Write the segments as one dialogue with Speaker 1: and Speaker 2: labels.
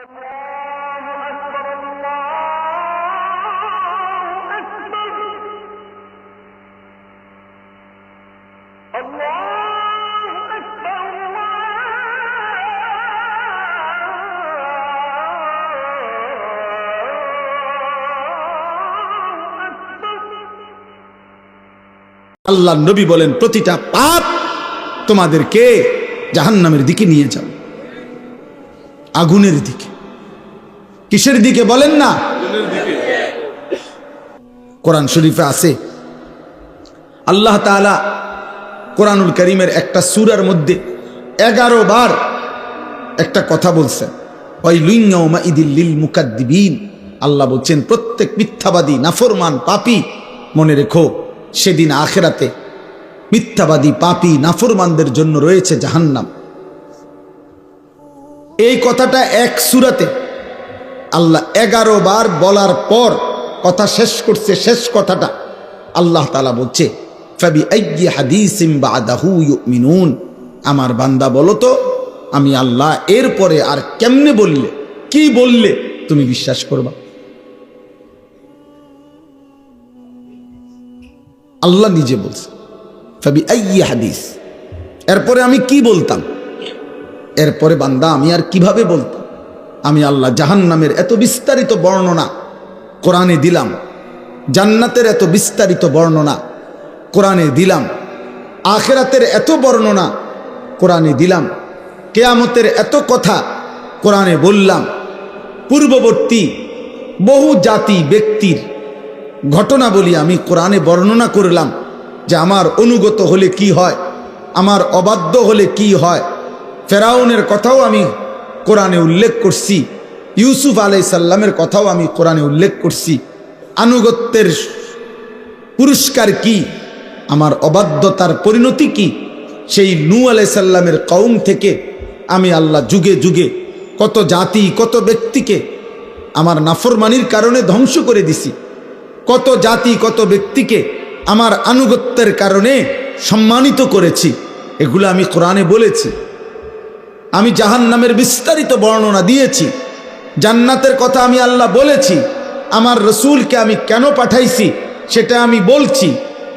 Speaker 1: আল্লাহ নবী বলেন প্রতিটা পাপ তোমাদেরকে জাহান্নামের দিকে নিয়ে যাও, আগুনের দিকে। কিসের দিকে বলেন না? কোরআন শরীফে আছে আল্লাহ তাআলা কোরআনুল কারীমের একটা সূরার মধ্যে 11 বার একটা কথা বলছেন, ওয়াইলুন ইয়াউমাইদিল লিল মুকাদ্দিবিন। আল্লাহ বলছেন প্রত্যেক মিথ্যাবাদী নাফরমান পাপী, মনে রেখো সেদিন আখিরাতে মিথ্যাবাদী পাপী নাফরমানদের জন্য রয়েছে জাহান্নাম। এই কথাটা এক সূরাতে আল্লাহ 11 বার বলার পর কথা শেষ করছে। শেষ কথাটা আল্লাহ তাআলা বলছে ফাবিআইয়ি হাদিসিন বাদাহু ইউমিনুন। আমার বান্দা বলো তো আমি আল্লাহ এরপরে আর কেমনে বললে, কি বললে তুমি বিশ্বাস করবা? আল্লাহ নিজে বলছে ফাবিআইয়ি হাদিস। এরপরে আমি কি বলতাম, এরপরে বান্দা আমি আর কিভাবে বলতাম? আমি আল্লাহ জাহান্নামের এত বিস্তারিত বর্ণনা কোরআনে দিলাম, জান্নাতের এত বিস্তারিত বর্ণনা কোরআনে দিলাম, আখিরাতের এত বর্ণনা কোরআনে দিলাম, কিয়ামতের এত কথা কোরআনে বললাম, পূর্ববর্তী বহু জাতি ব্যক্তির ঘটনা বলি আমি কোরআনে বর্ণনা করলাম যে আমার অনুগত হলে কি হয়, আমার অবাধ্য হলে কি হয়। ফেরাউনের কথাও আমি কোরআনে উল্লেখ করছি, ইউসুফ আলাইহিস সালামের কথাও আমি কোরআনে উল্লেখ করছি। আনুগত্যের পুরস্কার কি, আমার অবাধ্যতার পরিণতি কি। সেই নূহ আলাইহিস সালামের কওম থেকে আমি আল্লাহ যুগে যুগে কত জাতি কত ব্যক্তিকে আমার নাফরমানির কারণে ধ্বংস করে দিছি, কত জাতি কত ব্যক্তিকে আমার আনুগত্যের কারণে সম্মানিত করেছি। এগুলো আমি কোরআনে বলেছি। আমি জাহান্নামের বিস্তারিত বর্ণনা দিয়েছি, জান্নাতের কথা আমি আল্লাহ বলেছি। আমার রসুলকে আমি কেন পাঠাইছি সেটা আমি বলছি।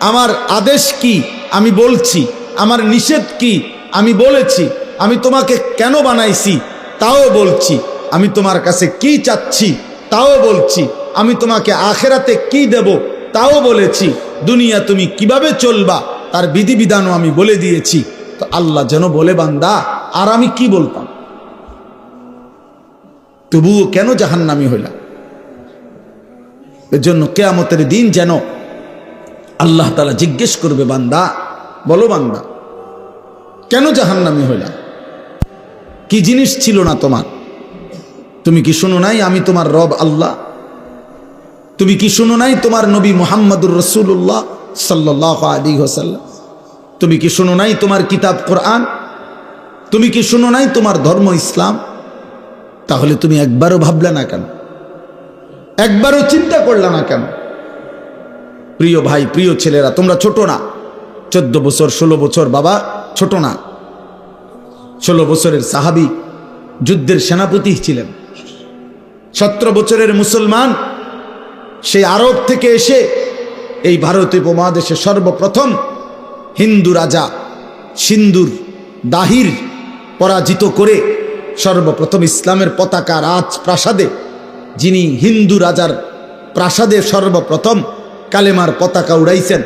Speaker 1: আমার আদেশ কি আমি বলছি, আমার নিষেধ কি আমি বলেছি। আমি তোমাকে কেন বানাইছি তাও বলছি, আমি তোমার কাছে কি চাচ্ছি তাও বলছি, আমি তোমাকে আখিরাতে কি দেব তাও বলেছি, দুনিয়া তুমি কিভাবে চলবা তার বিধিবিধানও আমি বলে দিয়েছি। তো আল্লাহ যেন বলে বান্দা আর আমি কি বলতাম, তবুও কেন জাহান্নামী হইলাম? এর জন্য কিয়ামতের দিন যেন আল্লাহ তাআলা জিজ্ঞেস করবে বান্দা বলো বান্দা কেন জাহান্নামী হইলাম, কি জিনিস ছিল না তোমার? তুমি কি শোনো নাই আমি তোমার রব আল্লাহ? তুমি কি শোনো নাই তোমার নবী মুহাম্মদুর রাসূলুল্লাহ সাল্লাল্লাহু আলাইহি ওয়াসাল্লাম? তুমি কি শোনো নাই তোমার কিতাব কোরআন? তুমি কি শোনো নাই তোমার ধর্ম ইসলাম? তাহলে তুমি একবারও ভাবলে না কেন, একবারও চিন্তা করলে না কেন? প্রিয় ভাই প্রিয় ছেলেরা, তোমরা ছোট না, 14 বছর 16 বছর বাবা ছোট না। 16 বছরের সাহাবী যুদ্ধের সেনাপতি ছিলেন। 17 বছরের মুসলমান সেই আরব থেকে এসে এই ভারতীয় উপমহাদেশে সর্বপ্রথম হিন্দু রাজা সিন্ধুর দাহির পরাজিত করে সর্বপ্রথম ইসলামের পতাকা রাজপ্রাসাদে, যিনি হিন্দু রাজার প্রাসাদে সর্বপ্রথম কালেমার পতাকা উড়াইছেন,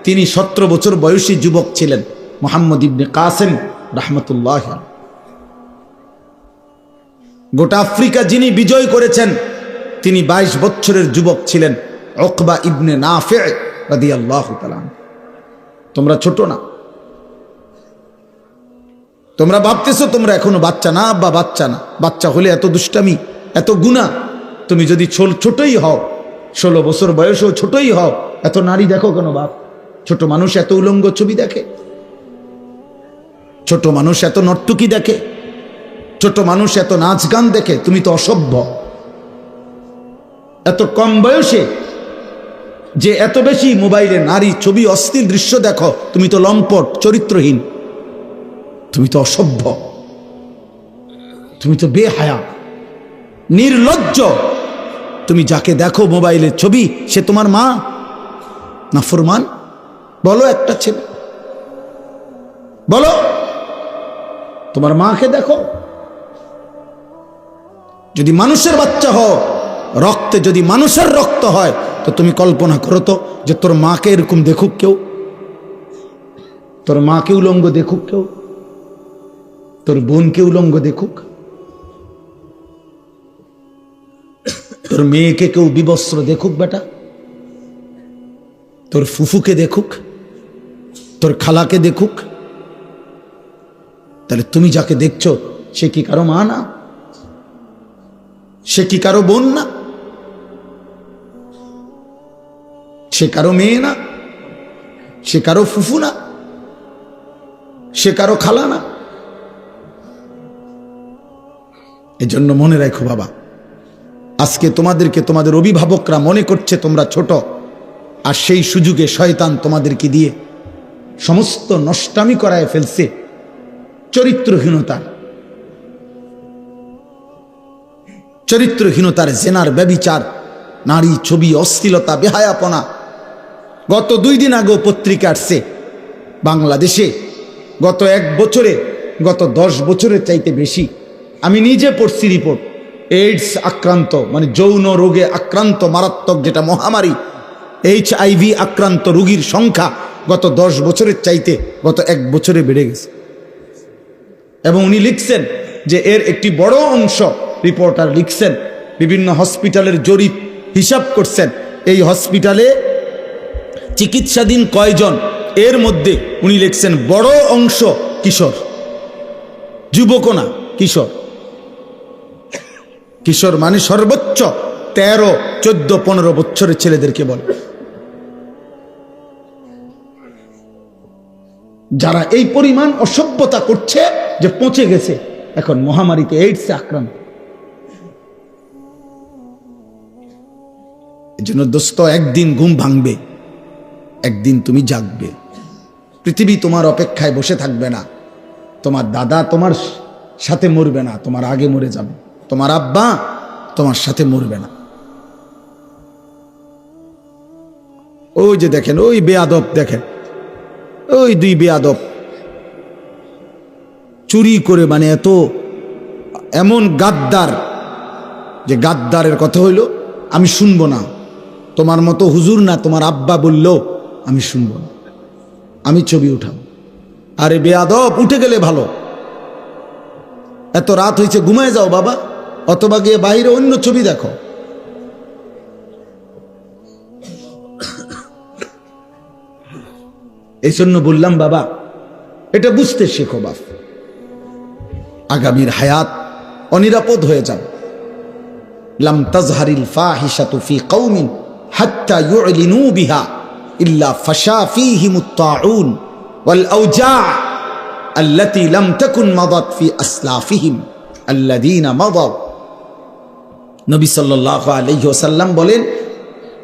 Speaker 1: তিনি 17 বছর বয়সী যুবক ছিলেন, মুহাম্মদ ইবনে কাসেম রাহমাতুল্লাহ। গোটা আফ্রিকা যিনি বিজয় করেছেন তিনি 22 বছরের যুবক ছিলেন, উকবা ইবনে নাফি রাদিয়াল্লাহু তাআলা। তোমরা ছোট না, তোমরা ভাবতেছো তোমরা এখনো বাচ্চা না, আব্বা বাচ্চা না। বাচ্চা হলে এত দুষ্টামি এত গুনাহ। তুমি যদি ছোটই হও, 16 বছর বয়সেও ছোটই হও, এত নারী দেখো কেন বাপ? ছোট মানুষ এত উলঙ্গ ছবি দেখে, ছোট মানুষ এত নর্তকী দেখে, ছোট মানুষ এত নাচ গান দেখে। তুমি তো অসভ্য। এত কম বয়সে যে এত বেশি মোবাইলে নারী ছবি অশ্লীল দৃশ্য দেখো, তুমি তো লম্পট চরিত্রহীন, তুমি তো অসভ্য, তুমি তো বেহায়া। নির্লজ্জ। তুমি যাকে দেখো মোবাইলের ছবি, সে তোমার মা না ফরমান? বলো একটা ছেলে, বলো তোমার মাকে দেখো। যদি মানুষের বাচ্চা হও, রক্তে যদি মানুষের রক্ত হয়, তো তুমি কল্পনা করো তো যে তোর মাকে এরকম দেখুক কেউ, তোর মাকে উলঙ্গ দেখুক কেউ, তোর বোনকে উলঙ্গ দেখুক, তোর মেয়েকে কেউ বিবস্ত্র দেখুক বেটা, তোর ফুফুকে দেখুক, তোর খালাকে দেখুক। তাহলে তুমি যাকে দেখছো সে কি কারো মা না? সে কি কারো বোন না? সে কারো মেয়ে না? সে কারো ফুফু না? সে কারো খালা না? এজন্য মনে রাখো বাবা, আজকে তোমাদেরকে তোমাদের অভিভাবকরা মনে করছে তোমরা ছোট, আর সেই সুযোগে শয়তান তোমাদেরকে দিয়ে সমস্ত নষ্টামি করায় ফেলছে। চরিত্রহীনতার জেনার, ব্যভিচার, নারী ছবি, অশ্লীলতা, বেহায়াপনা। গত 2 দিন আগেও পত্রিকা আসছে বাংলাদেশে গত 1 বছরে, গত 10 বছরের চাইতে বেশি, আমি নিজে পড়ছি রিপোর্ট, এইডস আক্রান্ত, মানে যৌন রোগে আক্রান্ত মারাত্মক যেটা মহামারী, HIV আক্রান্ত রোগীর সংখ্যা গত 10 বছরের চাইতে গত 1 বছরে বেড়ে গেছে। এবং উনি লিখছেন যে এর একটি বড় অংশ, রিপোর্টার লিখছেন, বিভিন্ন হসপিটালের জরিপ হিসাব করছেন, এই হসপিটালে চিকিৎসাধীন কয়জন, এর মধ্যে উনি লিখছেন বড় অংশ কিশোর, যুবক না, কিশোর। কিশোর মানে সর্বোচ্চ 13, 14, 15 বছরের ছেলেদেরকে বলে, যারা এই পরিমাণ অসভ্যতা করছে যে পচে গেছে এখন মহামারীতে, এইডসে আক্রান্ত। এই জন্য দোস্ত, একদিন ঘুম ভাঙবে, একদিন তুমি জাগবে। পৃথিবী তোমার অপেক্ষায় বসে থাকবে না। তোমার দাদা তোমার সাথে মরবে না, তোমার আগে মরে যাবে। তোমার আব্বা তোমার সাথে মরবে না। ওই যে দেখেন, ওই বেয়াদব দেখেন, ওই 2 বেয়াদব চুরি করে, মানে এমন গাদ্দার, যে গাদ্দারের কথা হইল আমি শুনবো না, তোমার মতো হুজুর না, তোমার আব্বা বললো আমি শুনবো না, আমি ছবি উঠাবো। আরে বেয়াদব, উঠে গেলে ভালো, এত রাত হয়েছে ঘুমায় যাও বাবা, অথবা গিয়ে বাইরে অন্য ছবি দেখো। এই জন্য বললাম বাবা, এটা বুঝতে শেখো বাপ, আগামীর হায়াত অনিরাপদ হয়ে যাবে। লাম তাজহারিল ফাহিশাতু ফি কওমিন হাত্তা ইউলিনু বিহা ইল্লা ফাশা ফীহিমুত তাউন ওয়াল আওজা আল্লাতী লাম তাকুন মাদাত ফি আসলাফিহিম আল্লাযীনা মাদাউ। নবী সাল্লাল্লাহু আলাইহি ওয়াসাল্লাম বলেন,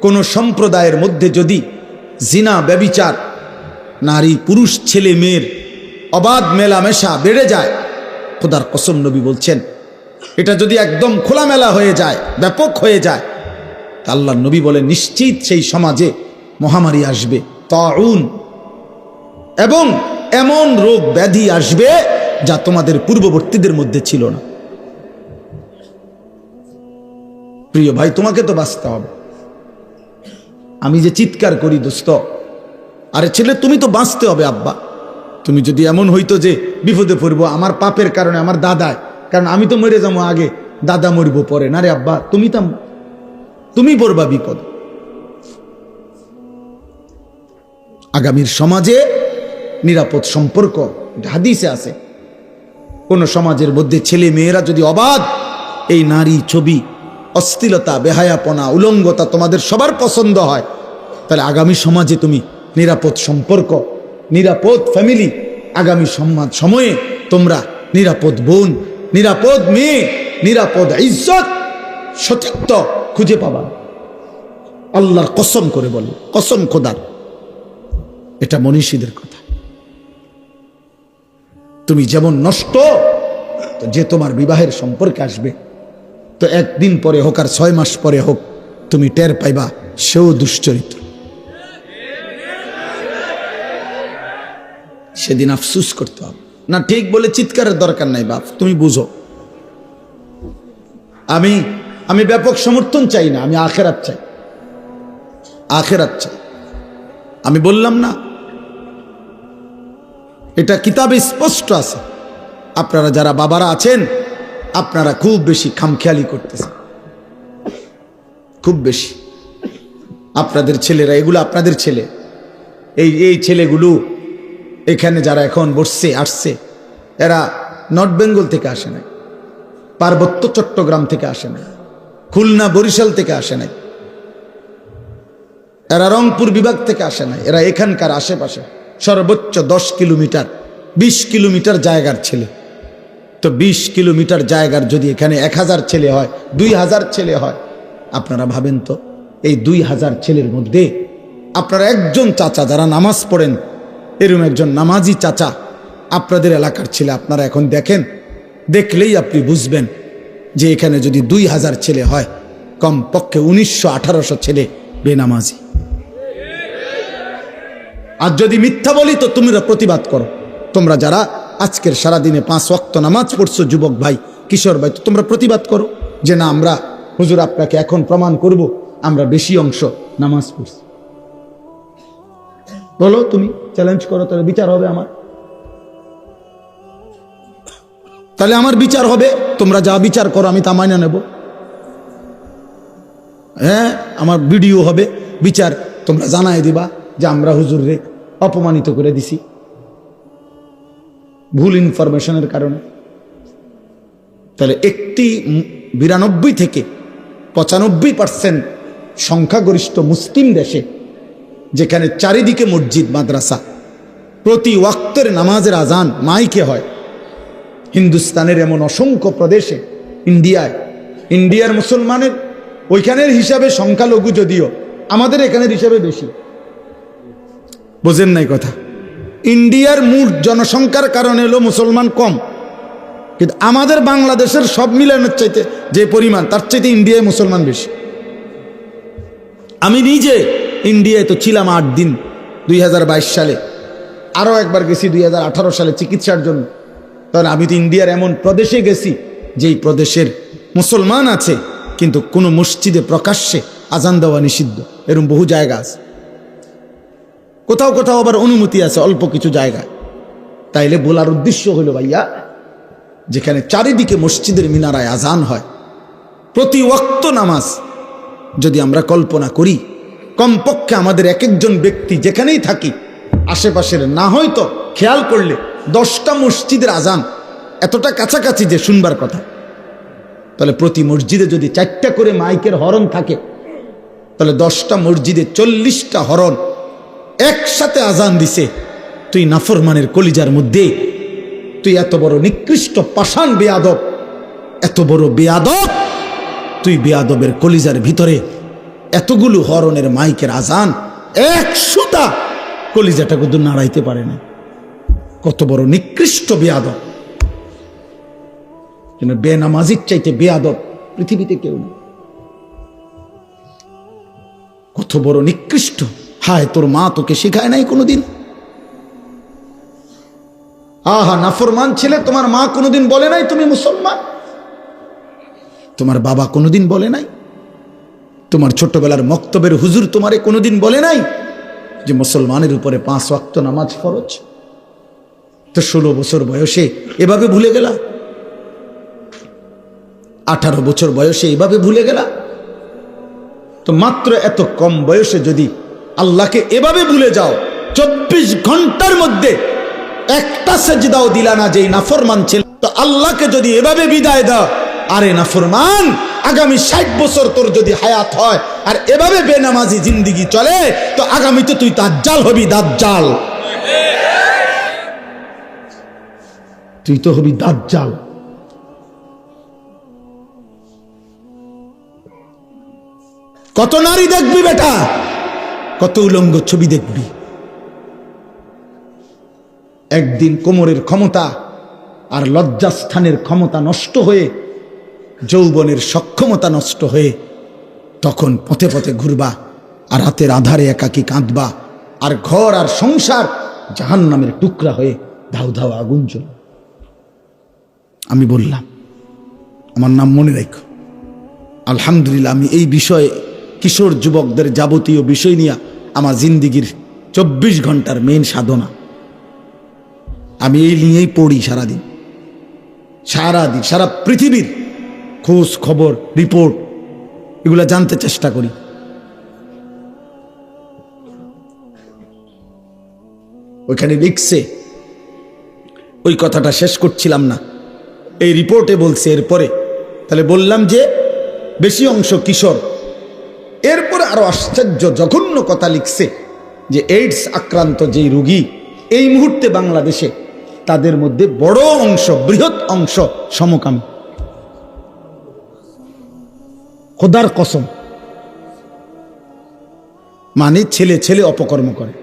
Speaker 1: কোন সম্প্রদায়ের মধ্যে যদি জিনা, ব্যভিচার, নারী পুরুষ ছেলে মেয়ের অবাধ মেলামেশা বেড়ে যায়, খোদার কসম নবী বলছেন, এটা যদি একদম খোলামেলা হয়ে যায়, ব্যাপক হয়ে যায়, তা আল্লাহর নবী বলেন নিশ্চিত সেই সমাজে মহামারী আসবে, তাউন, এবং এমন রোগ ব্যাধি আসবে যা তোমাদের পূর্ববর্তীদের মধ্যে ছিল না। প্রিয় ভাই, তোমাকে তো বাঁচতে হবে। আমি যে চিৎকার করি দোস্ত, আরে ছেলে তুমি তো বাঁচতে হবে আব্বা। তুমি যদি এমন হইতো যে বিপদে পড়বো আমার পাপের কারণে, আমার দাদায়, কারণ আমি তো মরে যাবো আগে, দাদা মরবো পরে, না রে আব্বা, তুমি পড়বা বিপদ। আগামীর সমাজে নিরাপদ সম্পর্ক, হাদিসে আছে, কোন সমাজের মধ্যে ছেলে মেয়েরা যদি অবাধ এই নারী ছবি, অশ্লীলতা, বেহায়াপনা, উলঙ্গতা তোমাদের সবার পছন্দ হয়, তাহলে আগামী সমাজে তুমি নিরাপদ সম্পর্ক, নিরাপদ ফ্যামিলি, আগামী সময়ে তোমরা নিরাপদ বোন, নিরাপদ মেয়ে, নিরাপদ ইজ্জত, সতীত্ব খুঁজে পাবা। আল্লাহর কসম করে বলি, কসম খোদার, এটা মনীষীদের কথা। তুমি যেমন নষ্ট, তো যে তোমার বিবাহের সম্পর্কে আসবে তো একদিন পরে হোক আর 6 মাস পরে হোক তুমি টের পাইবা সেও দুশ্চরিত্র। সেদিন আফসুস করতে হবে না। ঠিক বলে চিৎকারের দরকার নাই বাপ, তুমি বুঝো। আমি ব্যাপক সমর্থন চাই না, আমি আখেরাত চাই, আখেরাত চাই। আমি বললাম না, এটা কিতাবে স্পষ্ট আছে। আপনারা যারা বাবারা আছেন, আপনারা খুব বেশি খামখেয়ালি করতেছেন, খুব বেশি। আপনাদের ছেলেরা, এগুলো আপনাদের ছেলে, এই ছেলেগুলো এখানে যারা এখন বসছে আসছে, এরা নর্থ বেঙ্গল থেকে আসে নাই, পার্বত্য চট্টগ্রাম থেকে আসে নাই, খুলনা বরিশাল থেকে আসে নাই, এরা রংপুর বিভাগ থেকে আসে নাই। এরা এখানকার আশেপাশে সর্বোচ্চ 10 কিলোমিটার 20 কিলোমিটার জায়গার ছেলে। তো 20 কিলোমিটার জায়গার যদি এখানে 1000 ছেলে হয়, 2000 ছেলে হয়, আপনারা ভাবেন তো এই 2000 ছেলের মধ্যে আপনারা একজন চাচা যারা নামাজ পড়েন, এরকম একজন নামাজি চাচা আপনাদের এলাকার ছেলে, আপনারা এখন দেখেন, দেখলেই আপনি বুঝবেন যে এখানে যদি 2000 ছেলে হয়, কমপক্ষে 1900-1800 ছেলে বেনামাজি। আর যদি মিথ্যা বলি তো তোমরা প্রতিবাদ করো। তোমরা যারা আজকের সারাদিনে 5 ওয়াক্ত নামাজ পড়ছো, যুবক ভাই, কিশোর ভাই, তো তোমরা প্রতিবাদ করো যে না, আমরা হুজুর আপনাকে এখন প্রমাণ করব আমরা বেশি অংশ নামাজ পড়ছি। বলো, তুমি চ্যালেঞ্জ করো, তাহলে বিচার হবে আমার, তাহলে আমার বিচার হবে। তোমরা যা বিচার করো আমি তা মাইনা নেব। হ্যাঁ, আমার ভিডিও হবে, বিচার তোমরা জানাই দিবা যে আমরা হুজুররে অপমানিত করে দিছি ভুল ইনফরমেশনের কারণে। তাহলে একটি 92 থেকে 95% সংখ্যাগরিষ্ঠ মুসলিম দেশে, যেখানে চারিদিকে মসজিদ মাদ্রাসা, প্রতি ওয়াক্তের নামাজের আজান মাইকে হয়, হিন্দুস্তানের এমন অসংখ্য প্রদেশে, ইন্ডিয়ার মুসলমানের ওইখানের হিসাবে সংখ্যালঘু যদিও, আমাদের এখানের হিসাবে বেশি। বোঝেন নাই কথা? ইন্ডিয়ার মোট জনসংখ্যার কারণে হলো মুসলমান কম, কিন্তু আমাদের বাংলাদেশের সব মিলানোর চাইতে যে পরিমাণ, তার চাইতে ইন্ডিয়ায় মুসলমান বেশি। আমি নিজে ইন্ডিয়ায় তো ছিলাম 8 দিন 2022 সালে, আরও একবার গেছি 2018 সালে চিকিৎসার জন্য। তাহলে আমি তো ইন্ডিয়ার এমন প্রদেশে গেছি যেই প্রদেশের মুসলমান আছে কিন্তু কোনো মসজিদে প্রকাশ্যে আজান দেওয়া নিষিদ্ধ, এরকম বহু জায়গা আছে। কোথাও কোথাও আবার অনুমতি আছে অল্প কিছু জায়গায়। তাইলে বলার উদ্দেশ্য হলো ভাইয়া, যেখানে চারিদিকে মসজিদের মিনারায় আজান হয়, প্রতি ওয়াক্ত নামাজ যদি আমরা কল্পনা করি, কমপক্ষে আমাদের এক একজন ব্যক্তি যেখানেই থাকি আশেপাশের না হয়তো খেয়াল করলে 10টা মসজিদের আজান এতটা কাছাকাছি যে শুনবার কথা। তাহলে প্রতি মসজিদে যদি 4টা করে মাইকের হরন থাকে, তাহলে 10টা মসজিদে 40টা হরন একসাথে আজান দিছে। তুই নাফরমানের কলিজার মধ্যে, তুই এত বড় নিকৃষ্ট পাষাণ বেয়াদব, এত বড় বেয়াদব, তুই বেয়াদবের কলিজার ভিতরে এতগুলো হরনের মাইকের আজান, 100টা কলিজাটা কিন্তু নাড়াইতে পারে না। কত বড় নিকৃষ্ট বেয়াদব! কিন্তু বেনামাজির চাইতে বেয়াদব পৃথিবীতে কেউ নেই। কত বড় নিকৃষ্ট! হায়, তোর মা তোকে শেখায় নাই কোনোদিন? আহা, নাফরমান ছেলে, তোমার মা কোনোদিন বলে নাই তুমি মুসলমান? তোমার বাবা কোনোদিন বলে নাই? তোমার ছোটবেলার মক্তবের হুজুর তোমারে কোনোদিন বলে নাই যে মুসলমানের উপরে 5 ওয়াক্ত নামাজ ফরজ? তো 16 বছর বয়সে এভাবে ভুলে গেলা, 18 বছর বয়সে এভাবে ভুলে গেলা। তো মাত্র এত কম বয়সে যদি আল্লাহকে এভাবে ভুলে যাও, 24 ঘন্টার মধ্যে একটা সেজদাও দিলা না যেই নাফরমান ছিল, তো আল্লাহকে যদি এভাবে বিদায় দাও, আরে নাফরমান, আগামী 60 বছর তোর যদি হায়াত হয় আর এভাবে বেনামাজি জিন্দিগি চলে, তো আগামীতে তুই দাজ্জাল হবি। দাজ্জাল, তুই তো হবি দাজ্জাল। কত নারী দেখবি বেটা, কত উলঙ্গ ছবি দেখবি। একদিন কোমরের ক্ষমতা আর লজ্জাস্থানের ক্ষমতা নষ্ট হয়ে যৌবনের সক্ষমতা নষ্ট হয়ে তখন পথে পথে ঘুরবা, আর রাতের আধারে একাকী কাঁদবা, আর ঘর আর সংসার জাহান্নামের টুকরা হয়ে ধাউ ধাউ আগুন জ্বলবে। আমি বললাম, আমার নাম মনে রাখো। আলহামদুলিল্লাহ, আমি এই বিষয়ে কিশোর যুবকদের যাবতীয় বিষয় নিয়ে আমার জিন্দিগির 24 ঘন্টার মেইন সাধনা, আমি এই নিয়েই পড়ি সারাদিন, সারা পৃথিবীর খোঁজ খবর রিপোর্ট এগুলা জানতে চেষ্টা করি। ওইখানে লিখছে, ওই কথাটা শেষ করছিলাম না, এই রিপোর্টে বলছে এরপরে, তাহলে বললাম যে বেশি অংশ কিশোর। এরপরে আরো আশ্চর্য জঘন্য কথা লিখছে যে এইডস আক্রান্ত যেই রোগী এই মুহূর্তে বাংলাদেশে, তাদের মধ্যে বড় অংশ, বৃহৎ অংশ সমকামী। খোদার কসম, মানে ছেলে ছেলে অপকর্ম করে।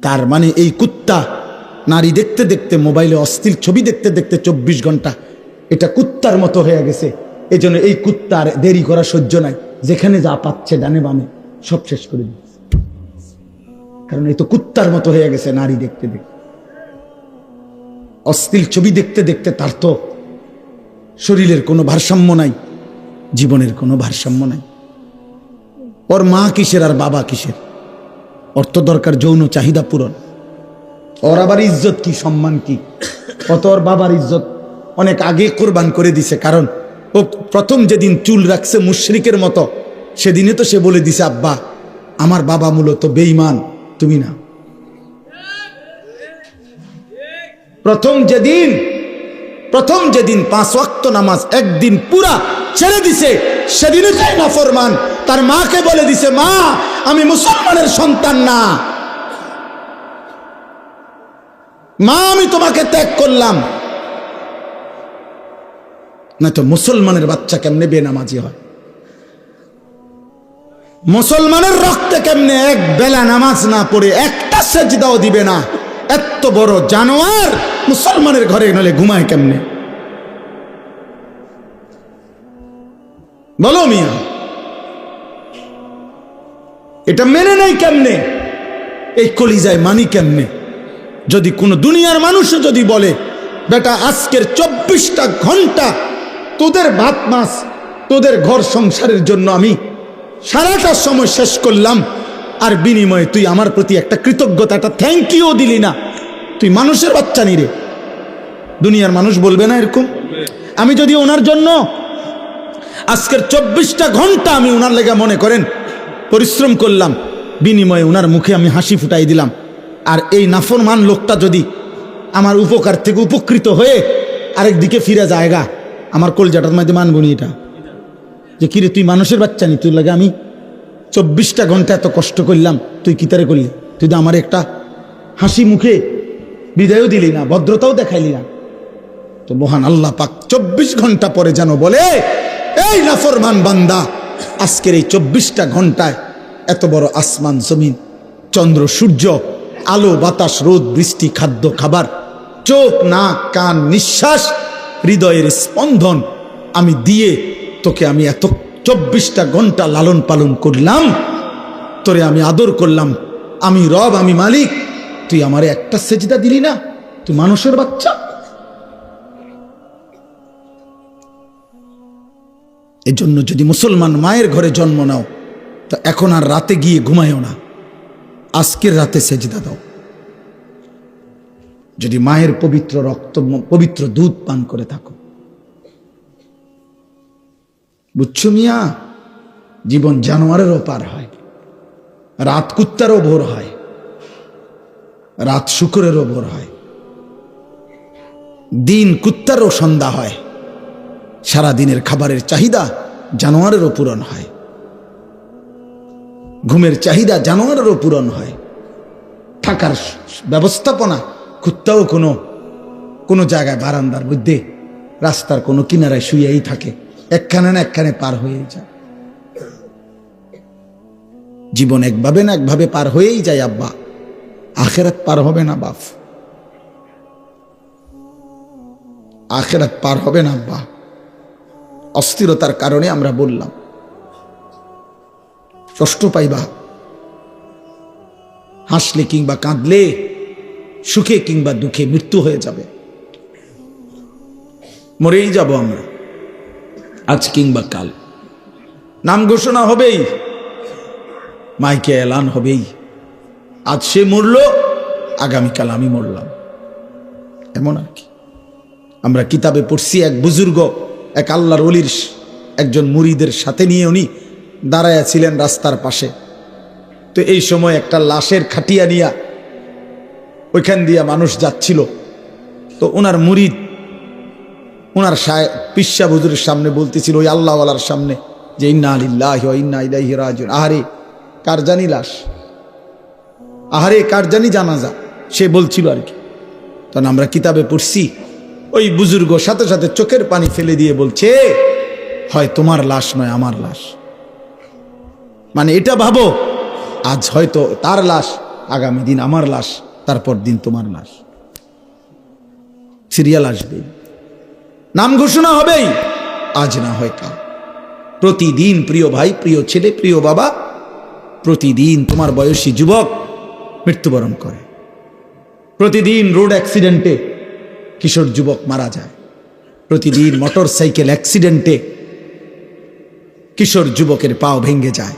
Speaker 1: তার মানে এই কুত্তা নারী দেখতে দেখতে, মোবাইলে অশ্লীল ছবি দেখতে দেখতে 24 ঘন্টা এটা কুত্তার মতো হয়ে গেছে। এই জন্য এই কুত্তার দেরি করা সহ্য নাই, যেখানে যা পাচ্ছে ডানে বামে সব শেষ করে দিচ্ছে। কারণ এই তো কুত্তার মতো হয়ে গেছে নারী দেখতে দেখতে, অশ্লীল ছবি দেখতে দেখতে। তার তো শরীরের কোনো ভারসাম্য নাই, জীবনের কোনো ভারসাম্য নাই। ওর মা কিসের আর বাবা কিসের? ওর তো দরকার যৌন চাহিদা পূরণ। ওর আবার ইজ্জত কি, সম্মান কি? কত ওর বাবার ইজ্জত অনেক আগে কোরবান করে দিছে। কারণ ও প্রথম যেদিন চুল রাখছে মুশরিকের মতো, সেদিনে তো সে বলে দিছে, আব্বা আমার বাবা মূলত বেঈমান, তুমি না। প্রথম যেদিন 5 ওয়াক্ত নামাজ একদিন পুরা ছেড়ে দিছে, সেদিনে তাই নাফরমান তার মাকে বলে দিছে, মা আমি মুসলমানের সন্তান না, মা আমি তোমাকে ত্যাগ করলাম। না তো মুসলমানের বাচ্চা কেমনে বেনামাজি হয়? মুসলমানের রক্তে কেমনে এক বেলা নামাজ না পড়ে একটা সেজদাও দিবে না? এত বড় জানোয়ার মুসলমানের ঘরে নলে ঘুমায় কেমনে? বলো মিয়া, এটা মেনে নেই কেমনে? এই কলিজায় মানি কেমনে? যদি কোনো দুনিয়ার মানুষ যদি বলে, বেটা আজকের 24টা ঘন্টা তোদের ভাত মাছ, তোদের ঘর সংসারের জন্য আমি সারাটা সময় শেষ করলাম, আর বিনিময়ে তুই আমার প্রতি একটা কৃতজ্ঞতা, একটা থ্যাংক ইউ দিলি না, তুই মানুষের বাচ্চা নি রে। দুনিয়ার মানুষ বলবে না এরকম? আমি যদি ওনার জন্য আজকের 24টা ঘন্টা আমি ওনার লেগে মনে করেন পরিশ্রম করলাম, বিনিময়ে ওনার মুখে আমি হাসি ফুটাই দিলাম, আর এই নাফরমান লোকটা যদি আমার উপকার থেকে উপকৃত হয়ে আরেক দিকে ফিরে যায়গা, আমার কলজাটার মধ্যে মানবনি এটা যে কিরে তুই মানুষের বাচ্চা নি, তুই লাগে আমি 24টা ঘন্টা এত কষ্ট করলাম, তুই কি তারে করলি? তুই তো আমার একটা হাসি মুখে বিদায়ও দিলি না, ভদ্রতাও দেখাইলি না। তো মহান আল্লাহ পাক 24 ঘন্টা পরে যেন বলে, এই নাফরমান বান্দা আজকের এই 24টা ঘন্টায় এত বড় আসমান জমিন, চন্দ্র সূর্য, আলো বাতাস, রোদ বৃষ্টি, খাদ্য খাবার, চোখ নাক কান নিঃশ্বাস, হৃদয়ের স্পন্দন আমি দিয়ে তোকে আমি এত 24টা ঘন্টা লালন পালন করলাম, তোরে আমি আদর করলাম, আমি রব, আমি মালিক, তুই আমারে একটা সেজদা দিলি না? তুই মানুষের বাচ্চা। এজন্য যদি মুসলমান মায়ের ঘরে জন্ম নাও, তা এখন আর রাতে গিয়ে ঘুমায়ও না, আজকের রাতে সেজদা দাও। যদি মায়ের পবিত্র রক্ত, পবিত্র দুধ পান করে থাকো, বুঝছো মিয়া? জীবন জানোয়ারেরও পার হয়, রাত কুত্তারও ভোর হয়, রাত শুকরেরও ভোর হয়, দিন কুত্তারও সন্ধ্যা হয়, সারা দিনের খাবারের চাহিদা জানোয়ারেরও পূরণ হয়, ঘুমের চাহিদা জানোয়ারেরও পূরণ হয়, থাকার ব্যবস্থাপনা কুত্তাও কোনো জায়গায় বারান্দার মধ্যে, রাস্তার কোনো কিনারায় শুয়েই থাকে, একখানে না একখানে পার হয়েই যায়। জীবন একভাবে না একভাবে পার হয়েই যায় আব্বা, আখেরাত পার হবে না বাপ। আখিরাত পার হবে না আব্বা। অস্থিরতার কারণে আমরা বললাম, কষ্ট পাইবা, হাসলে কিংবা কাঁদলে, সুখে কিংবা দুঃখে মৃত্যু হয়ে যাবে, মরেই যাব আমরা, আজ কিংবা কাল। নাম ঘোষণা হবেই, মাইকে এলান হবেই, আজ সে মরল, আগামীকাল আমি মরলাম, এমন আর কি। আমরা কিতাবে পড়ছি, এক বুজুর্গ এক আল্লাহর ওলির একজন মুরিদের সাথে নিয়ে উনি দাঁড়ায়া ছিলেন রাস্তার পাশে। তো এই সময় একটা লাশের খাটিয়া নিয়া ওইখান দিয়া মানুষ যাচ্ছিল। তো ওনার মুরিদ ওনার পিসা হুজুরের সামনে বলতেছিল, ওই আল্লাহওয়ালার সামনে, যে ইন্না লিল্লাহি ওয়া ইন্না ইলাইহি রাজিউন। আহারে কার জানি লাশ, আহারে কার জানি জানাজা, সে বলছিল আর কি। তখন আমরা কিতাবে পড়ছি, ওই বুজুর্গ সাথে সাথে চোখের পানি ফেলে দিয়ে বলছে, হয় তোমার লাশ নয় আমার লাশ। মানে এটা ভাবো, আজ হয়তো তার লাশ, আগামী দিন আমার লাশ, তারপর দিন তোমার লাশ। সিরিয়াল আসবে, নাম ঘোষণা হবেই, আজ না হয় কাল। প্রতিদিন প্রিয় ভাই, প্রিয় ছেলে, প্রিয় বাবা, প্রতিদিন তোমার বয়সী যুবক মৃত্যুবরণ করে। প্রতিদিন রোড অ্যাক্সিডেন্টে কিশোর যুবক মারা যায়। প্রতিদিন মোটর সাইকেল অ্যাক্সিডেন্টে কিশোর যুবকের পাও ভেঙে যায়।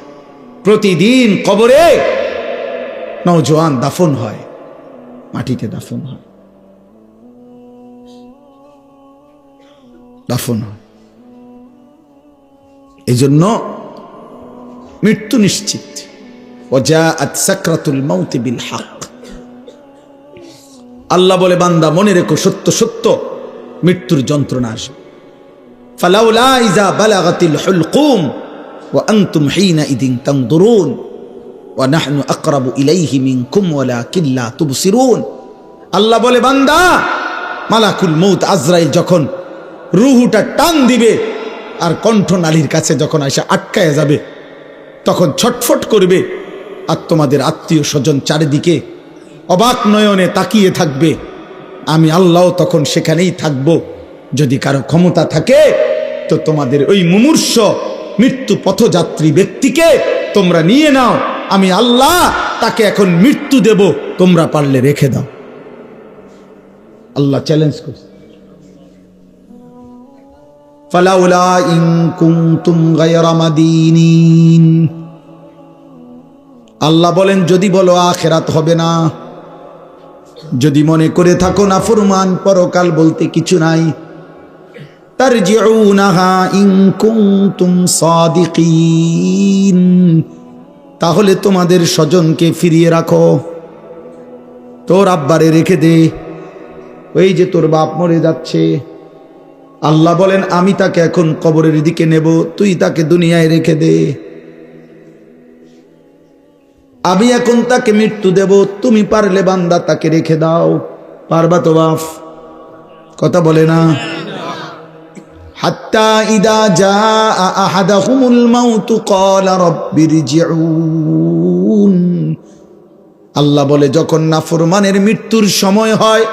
Speaker 1: প্রতিদিন কবরে নওজোয়ান দাফন হয়, মাটিতে দাফন হয়, দাফন হয়। এই জন্য মৃত্যু নিশ্চিত। ওয়াজাআত সাকরাতুল মাউত বিল হক। আল্লাহ বলে, বান্দা মনে রেখো, সত্য সত্য মৃত্যুর যন্ত্রণা আসবে। ফালাউলা ইযা বালাগাতিল হুলকুম ওয়া আনতুম হিনাইযিন তানদুরুন ওয়া নাহনু আকরাবু ইলাইহি মিনকুম ওয়ালাকিন লা তুবসিরুন। আল্লাহ বলে, বান্দা মালাকুল মউত আজরাইল যখন রূহটা টান দিবে আর কণ্ঠনালীর কাছে যখন এসে আটকায় যাবে, তখন ছটফট করবে, আর তোমাদের আত্মীয় স্বজন চারিদিকে অবাক নয়নে তাকিয়ে থাকবে। আমি আল্লাহ তখন সেখানেই থাকব। যদি কারো ক্ষমতা থাকে তো তোমাদের ওই মুমূর্ষ মৃত্যু পথযাত্রী ব্যক্তিকে তোমরা নিয়ে নাও, আমি আল্লাহ তাকে এখন মৃত্যু দেব, তোমরা পারলে রেখে দাও। আল্লাহ চ্যালেঞ্জ করছে, ফালাউলা ইন কুনতুম গায়রা মাদিনিন। আল্লাহ বলেন, যদি বলো আখিরাত হবে না, যদি মনে করে থাকো না ফরমান পরকাল বলতে কিছু নাই, তারজিউনাহা ইন কুনতুম সাদিকিন, তাহলে তোমাদের স্বজনকে ফিরিয়ে রাখো, তোর আব্বারে রেখে দে। ওই যে তোর বাপ মরে যাচ্ছে, আল্লাহ বলেন আমি তাকে এখন কবরের দিকে নেব, তুই তাকে দুনিয়ায় রেখে দে। আমি এখন তাকে মৃত্যু দেব, তুমি পারলে বান্দা তাকে রেখে দাও। পারবা তো বাপ? কথা বলে না। হাত্তা ইদা জাআ আহাদাহুমুল মাউতু ক্বালা রাব্বিরজিউন। আল্লাহ বলে, যখন নাফরমানের মৃত্যুর সময় হয়,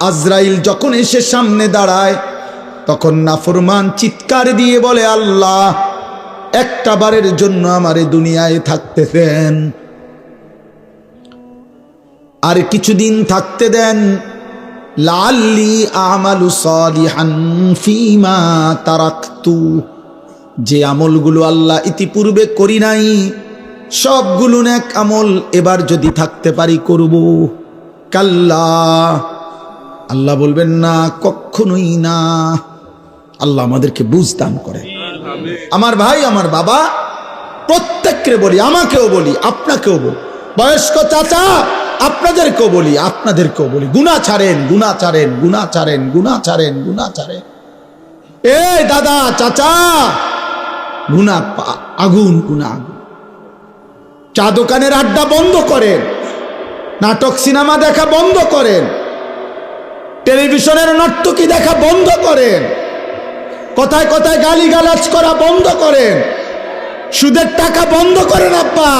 Speaker 1: আজরাইল যখন এসে সামনে দাঁড়ায়, তখন নাফরমান চিৎকার দিয়ে বলে, আল্লাহ একটা বারের জন্য আমারে দুনিয়ায় থাকতে দেন, আর কিছুদিন থাকতে দেন, লাআল্লি আমালু সালিহান ফীমা তারাকতু। যে আমলগুলো আল্লাহ ইতিপূর্বে করি নাই, সবগুলো নেক আমল এবার যদি থাকতে পারি করব। কাল্লা, আল্লাহ বলবেন না, কখনোই না। আল্লাহ আমাদেরকে বুঝ দান করে। আমার ভাই, আমার বাবা, প্রত্যেককে বলি, আমাকেও বলি, আপনাকেও বলি, বয়স্ক চাচা আপনাদেরকেও বলি, আপনাদেরকেও বলি, গুনাহ ছাড়েন, গুনাহ ছাড়েন, গুনাহ ছাড়েন, গুনাহ ছাড়েন, গুনাহ ছাড়েন। এই দাদা চাচা, গুনাহ আগুন, গুনাহ আগুন। চা দোকানের আড্ডা বন্ধ করেন, নাটক সিনেমা দেখা বন্ধ করেন, টেলিভিশনের নর্তকী দেখা বন্ধ করেন, কথায় কথায় গালিগালাজ করা বন্ধ করেন, সুদের টাকা বন্ধ করেন, আব্বা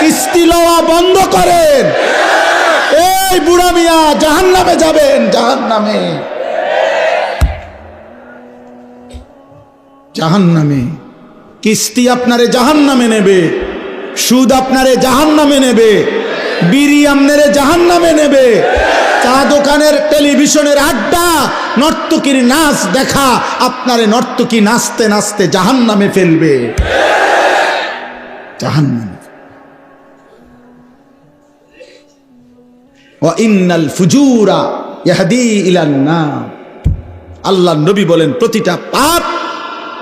Speaker 1: কিস্তি লওয়া বন্ধ করেন। এই বুড়া মিয়া জাহান্নামে যাবেন, জাহান্নামে। জাহান্নামে। কিস্তি আপনারে জাহান্নামে নেবে, সুদ আপনারে জাহান্নামে নেবে, বিড়ি আপনারে জাহান্নামে নেবে, চা দোকানের টেলিভিশনের আড্ডা, নর্তকীর নাচ দেখা আপনারে নর্তকী নাচতে নাচতে জাহান্নামে ফেলবে, জাহান্নামে। ওয়া ইন্নাল ফুজুরা ইয়াহদি ইলান নার। আল্লাহর নবী বলেন প্রতিটা পাপ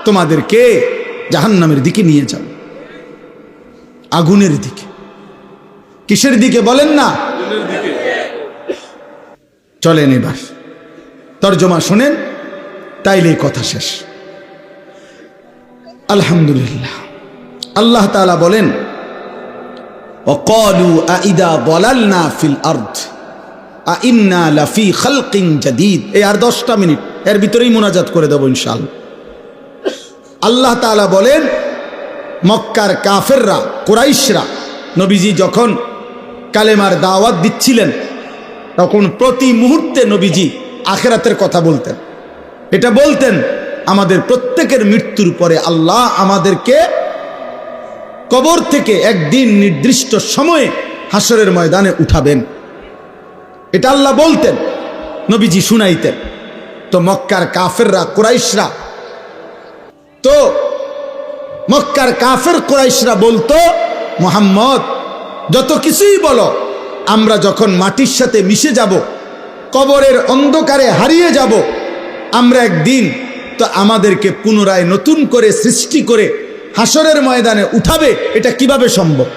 Speaker 1: তোমাদেরকে জাহান্নামের দিকে নিয়ে যাবে, আগুনের দিকে। কিসের দিকে বলেন না? চলেন এবার তরজমা শুনেন, তাইলে কথা শেষ। আলহামদুলিল্লাহ। আল্লাহ তাআলা বলেন وقالوا أإذا ضللنا في الأرض أإنا لفي خلق جديد। এই আর 10টা মিনিট, এর ভিতরেই মুনাজাত করে দেব ইনশাআল্লাহ। আল্লাহ তাআলা বলেন মক্কার কাফেররা, কুরাইশরা নবীজি যখন কালেমার দাওয়াত দিচ্ছিলেন তখন প্রতি মুহূর্তে নবীজি আখিরাতের কথা বলতেন। এটা বলতেন আমাদের প্রত্যেকের মৃত্যুর পরে আল্লাহ আমাদেরকে কবর থেকে একদিন নির্দিষ্ট সময়ে হাসরের ময়দানে উঠাবেন। এটা আল্লাহ বলতেন, নবীজি শুনাইতেন। তো মক্কার কাফেররা, কুরাইশরা, তো মক্কার কাফের কুরাইশরা বলতো মুহাম্মদ যত কিছুই বলো, আমরা যখন মাটির সাথে মিশে যাব, কবরের অন্ধকারে হারিয়ে যাব, আমরা একদিন তো আমাদেরকে পুনরায় নতুন করে সৃষ্টি করে হাসরের ময়দানে উঠাবে। এটা কিভাবে সম্ভব?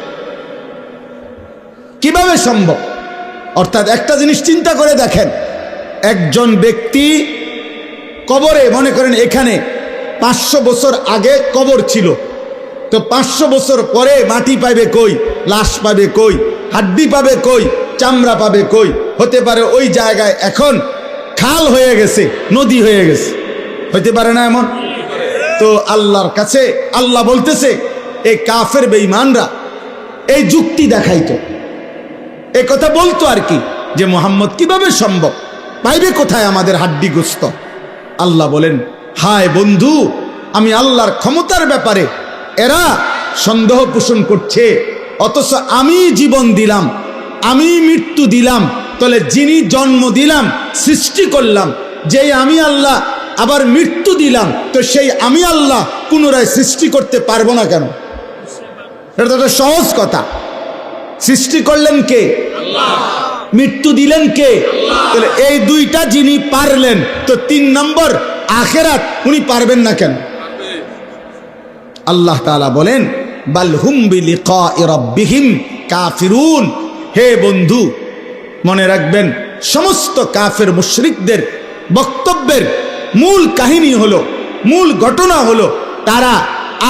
Speaker 1: কিভাবে সম্ভব? অর্থাৎ একটা জিনিস চিন্তা করে দেখেন, একজন ব্যক্তি কবরে, মনে করেন এখানে 500 বছর আগে কবর ছিল, তো 500 বছর পরে মাটি পাবে কই, লাশ পাবে কই, হাড্ডি পাবে কই, চামড়া পাবে কই? হতে পারে ওই জায়গায় এখন খাল হয়ে গেছে, নদী হয়ে গেছে, হতে পারে না এমন? তো আল্লাহর কাছে আল্লাহ বলতেছে এই কাফের বেঈমানরা এই যুক্তি দেখাইতো, এই কথা বলতো আর কি, যে মুহাম্মদ কিভাবে সম্ভব, পাইবে কোথায় আমাদের হাড্ডি গোস্ত? আল্লাহ বলেন হায় বন্ধু, আমি আল্লাহর ক্ষমতার ব্যাপারে এরা সন্দেহ পোষণ করছে, অথচ আমি জীবন দিলাম, আমি মৃত্যু দিলাম, তাহলে যিনি জন্ম দিলাম, সৃষ্টি করলাম, যেই আমি আল্লাহ আবার মৃত্যু দিলাম, তো সেই আমি আল্লাহ পুনরায় সৃষ্টি করতে পারবো না কেন? এটা তো একটা সহজ কথা। সৃষ্টি করলেন কে? আল্লাহ। মৃত্যু দিলেন কে? আল্লাহ। তাহলে এই দুইটা যিনি পারলেন, তো 3 নম্বর আখিরাত উনি পারবেন না কেন? আল্লাহ তাআলা বলেন বাল হুম বিলিকাই রাব্বিহিম কাফিরুন। হে বন্ধু, মনে রাখবেন সমস্ত কাফের মুশরিকদের বক্তব্যের মূল কাহিনী হলো, মূল ঘটনা হলো, তারা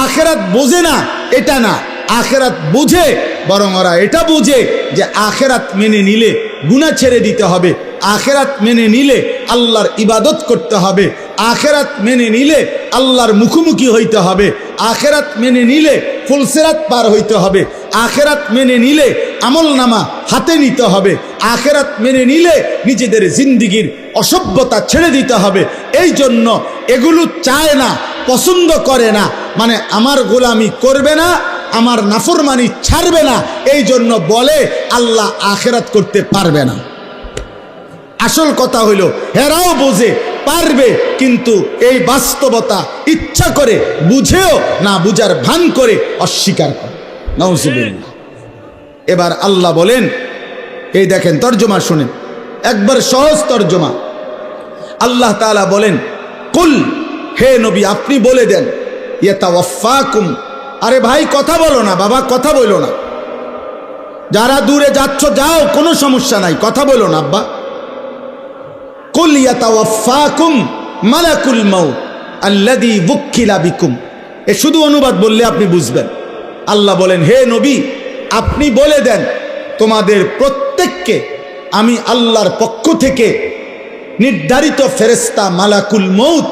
Speaker 1: আখিরাত বোঝে না এটা না, আখিরাত বুঝে, বরং ওরা এটা বুঝে যে আখিরাত মেনে নিলে গুনাহ ছেড়ে দিতে হবে, আখিরাত মেনে নিলে আল্লাহর ইবাদত করতে হবে, আখিরাত মেনে নিলে আল্লাহর মুখোমুখি হইতে হবে, আখিরাত মেনে নিলে ফুলসিরাত পার হইতে হবে, আখিরাত মেনে নিলে আমলনামা হাতে নিতে হবে, আখিরাত মেনে নিলে নিজেদের জিন্দেগির অসভ্যতা ছেড়ে দিতে হবে। এই জন্য এগুলো চায় না, পছন্দ করে না, মানে আমার গোলামি করবে না, আমার নাফরমানি ছাড়বে না, এই জন্য বলে আল্লাহ আখিরাত করতে পারবে না। আসল কথা হইল হেরাও বোঝে পারবে, কিন্তু এই বাস্তবতা ইচ্ছা করে বুঝেও না বুঝার ভান করে অস্বীকার করে। নাউজুবিল্লাহ। এবার আল্লাহ বলেন, এই দেখেন তরজমা শুনেন, একবার সহজ তরজমা। আল্লাহ তাআলা বলেন কুল, হে নবী আপনি বলে দেন, ইয়াতাওয়াফাকুম। আরে ভাই কথা বলো না, বাবা কথা বলো না, যারা দূরে যাচ্ছ যাও, কোনো সমস্যা নাই, কথা বলো না আব্বা। কুল ইয়াতাওয়াফাকুম মালাকুল মাউত আল্লাযী বুক্কিলা বিকুম। এ শুধু অনুবাদ বললে আপনি বুঝবেন। আল্লাহ বলেন হে নবী আপনি বলে দেন, তোমাদের প্রত্যেককে আমি আল্লাহর পক্ষ থেকে নির্ধারিত ফেরেশতা মালাকুল মউত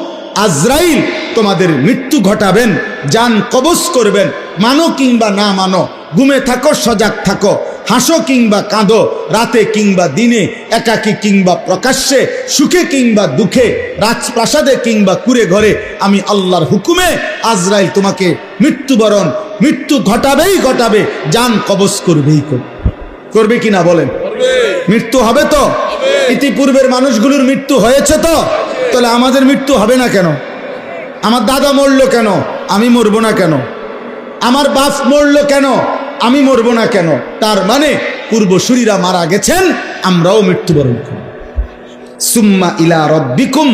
Speaker 1: আজরাইল তোমাদের মৃত্যু ঘটাবেন, জান কবজ করবেন, মানো কিংবা না মানো, ঘুমে থাকো সজাগ থাকো, হাসো কিংবা কাঁদো, রাতে কিংবা দিনে, একাকী কিংবা প্রকাশ্যে, সুখে কিংবা দুঃখে, রাজপ্রাসাদে কিংবা কুঁড়ে ঘরে, আমি আল্লাহর হুকুমে আজরাইল তোমাকে মৃত্যু ঘটাবেই ঘটাবে, জান কবজ করবেই করবে কিনা বলেন? মৃত্যু হবে তো? ইতিপূর্বের মানুষগুলোর মৃত্যু হয়েছে তো? তাহলে আমাদের মৃত্যু হবে না কেন? আমার দাদা মরলো কেন, আমি মরবো না কেন? আমার বাপ মরলো কেন, আমি মরবো না কেন? তার মানে পূর্বসূরীরা মারা গেছেন, আমরাও মৃত্যুবরণ করব। সুম্মা ইলা রাব্বিকুম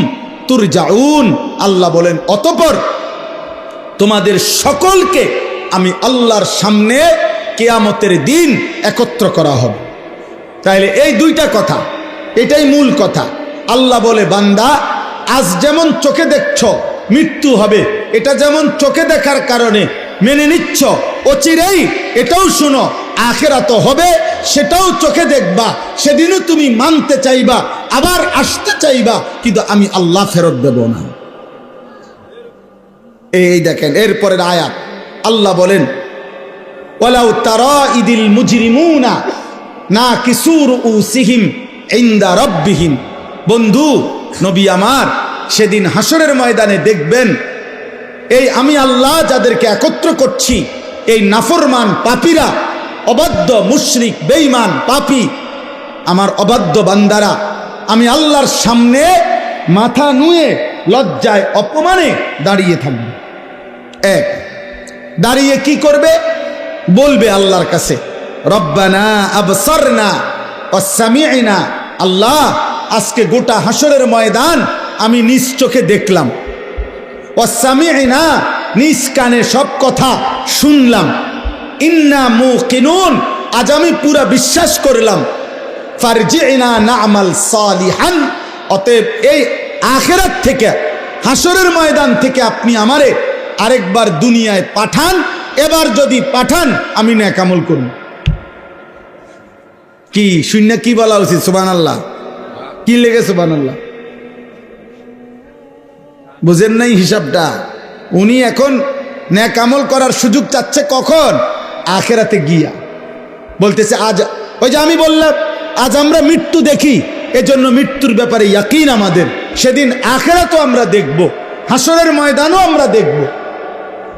Speaker 1: তুরজাউন, আল্লাহ বলেন অতঃপর তোমাদের সকলকে আমি আল্লাহর সামনে কিয়ামতের দিন একত্র করা হবে। তাইলে এই দুইটা কথা, এটাই মূল কথা। আল্লাহ বলে, বান্দা আজ যেমন চোখে দেখছ মৃত্যু হবে, এটা যেমন চোখে দেখার কারণে মেনে নিচ্ছ, অচিরেই এটাও শুনো আখিরাত হবে, সেটাও চোখে দেখবা, সেদিনও তুমি মানতে চাইবা, আবার আসতে চাইবা, কিন্তু আমি আল্লাহ ফেরত দেব না। এই দেখেন এরপরের আয়াত, আল্লাহ বলেন ওয়ালাউ তারা ইদিল মুজরিমুনা নাকিসু রুউসিহিম ইনদা রাব্বিহিম, বন্ধু নবী আমার, সেদিন হাসরের ময়দানে দেখবেন এই আমি আল্লাহ যাদেরকে একত্র করছি, এই নাফরমান পাপীরা, অবাধ্য মুশরিক বেঈমান পাপী, আমার অবাধ্য বান্দারা আমি আল্লাহর সামনে মাথা নুয়ে লজ্জায় অপমানে দাঁড়িয়ে থাকবে। এক, দাঁড়িয়ে কি করবে? বলবে আল্লাহর কাছে, রব্বানা আবসারনা ওয়া সামি'না, আল্লাহ আজকে গোটা হাসরের ময়দান আমি নিজ চোখে দেখলাম, ওয়া সামি'না নিজ কানে সব কথা শুনলাম, ইন্না মুকিনুন আজ আমি পুরা বিশ্বাস করলাম, ফারজি'না না'মাল সালিহান, অতএব এই আখিরাত থেকে হাসরের ময়দান থেকে আপনি আমারে আরেকবার দুনিয়ায় পাঠান, এবার যদি পাঠান আমি নেক আমল করব। কি শূন্য কি বলা উচিত? সুবহানাল্লাহ। কি লেগে সুবহানাল্লাহ? বুঝেন নাই হিসাবটা? উনি এখন নেক আমল করার সুযোগ চাচ্ছে কখন? আখিরাতে গিয়া। বলতেছে আজ, ওই যে আমি বললাম আজ আমরা মৃত্যু দেখি, এজন্য মৃত্যুর ব্যাপারে ইয়াকিন আমাদের, সেদিন আখিরাতও আমরা দেখব, হাসরের ময়দানও আমরা দেখব,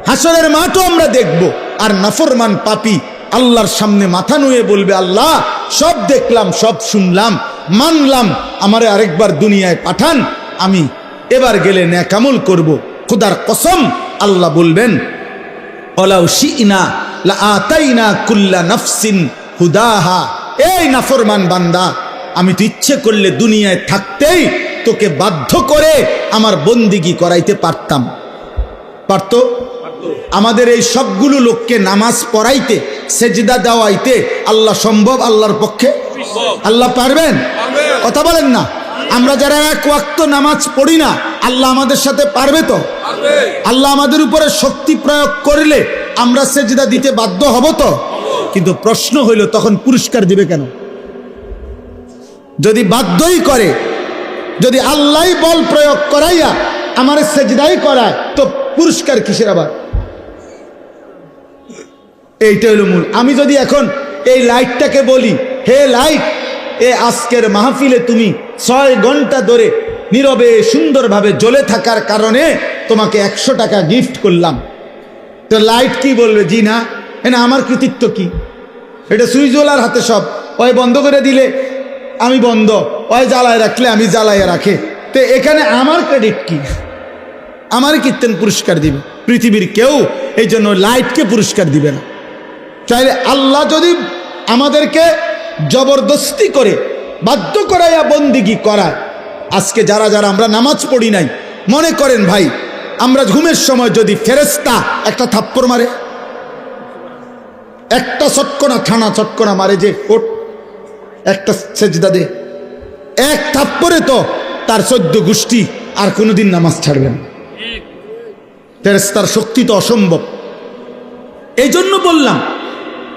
Speaker 1: হাসরের মাঠও আমরা দেখব। আর নাফরমান পাপী আল্লাহর সামনে মাথা নুয়ে বলবে, আল্লাহ সব দেখলাম, সব শুনলাম, মানলাম, আমারে আরেকবার দুনিয়ায় পাঠান, আমি এবার গেলে নেক আমল করব। খোদার কসম আল্লাহ বলবেন, ওয়ালাউ শি'না লাআতাইনা কুল্লা নাফসিন হুদাহা, এই নাফরমান বান্দা আমি তো ইচ্ছে করলে দুনিয়ায় থাকতেই তোকে বাধ্য করে আমার বন্দিগি করাইতে পারতাম। পারতো? আমাদের এই সবগুলো লোককে নামাজ পড়াইতে, সেজদা দেওয়াইতে আল্লাহ সম্ভব? আল্লাহর পক্ষে? আল্লাহ পারবেন? কথা বলেন না। আমরা যারা এক ওয়াক্ত নামাজ পড়ি না, আল্লাহ আমাদের সাথে পারবে তো? আল্লাহ আমাদের উপরে শক্তি প্রয়োগ করলে আমরা সেজদা দিতে বাধ্য হব তো? কিন্তু প্রশ্ন হইল তখন পুরস্কার দিবে কেন? যদি বাধ্যই করে, যদি আল্লাহ বল প্রয়োগ করাইয়া আমার সেজদাই করায়, তো পুরস্কার কিসের আবার? এইটা হলো মূল। আমি যদি এখন এই লাইটটাকে বলি, হে লাইট, এ আজকের মাহফিলে তুমি 6 ঘন্টা ধরে নীরবে সুন্দরভাবে জ্বলে থাকার কারণে তোমাকে 100 টাকা গিফট করলাম, তো লাইট কি বলবে? জি না, না আমার কৃতিত্ব কি? এটা সুইচওয়ালার হাতে সব, ওই বন্ধ করে দিলে আমি বন্ধ, ওই জ্বালায় রাখলে আমি জ্বালাইয়া রাখে, তো এখানে আমার ক্রেডিট কি? আমার কীর্তন পুরস্কার দিবে? পৃথিবীর কেউ এই জন্য লাইটকে পুরস্কার দিবে না। চাইলে আল্লাহ যদি আমাদেরকে জবরদস্তি করে বাধ্য করাইয়া বন্দিগি করায়, আজকে যারা যারা আমরা নামাজ পড়ি নাই, মনে করেন ভাই আমরা ঘুমের সময় যদি ফেরেশতা একটা থাপ্পড় মারে, একটা চটকনা থানা চটকনা মারে, যে ওঠ একটা সেজদা দে, এক থাপ্পড়ে তো তার 14 গোষ্ঠী আর কোনোদিন নামাজ ছাড়বে না। ফেরেশতার শক্তি তো অসম্ভব। এই জন্য বললাম,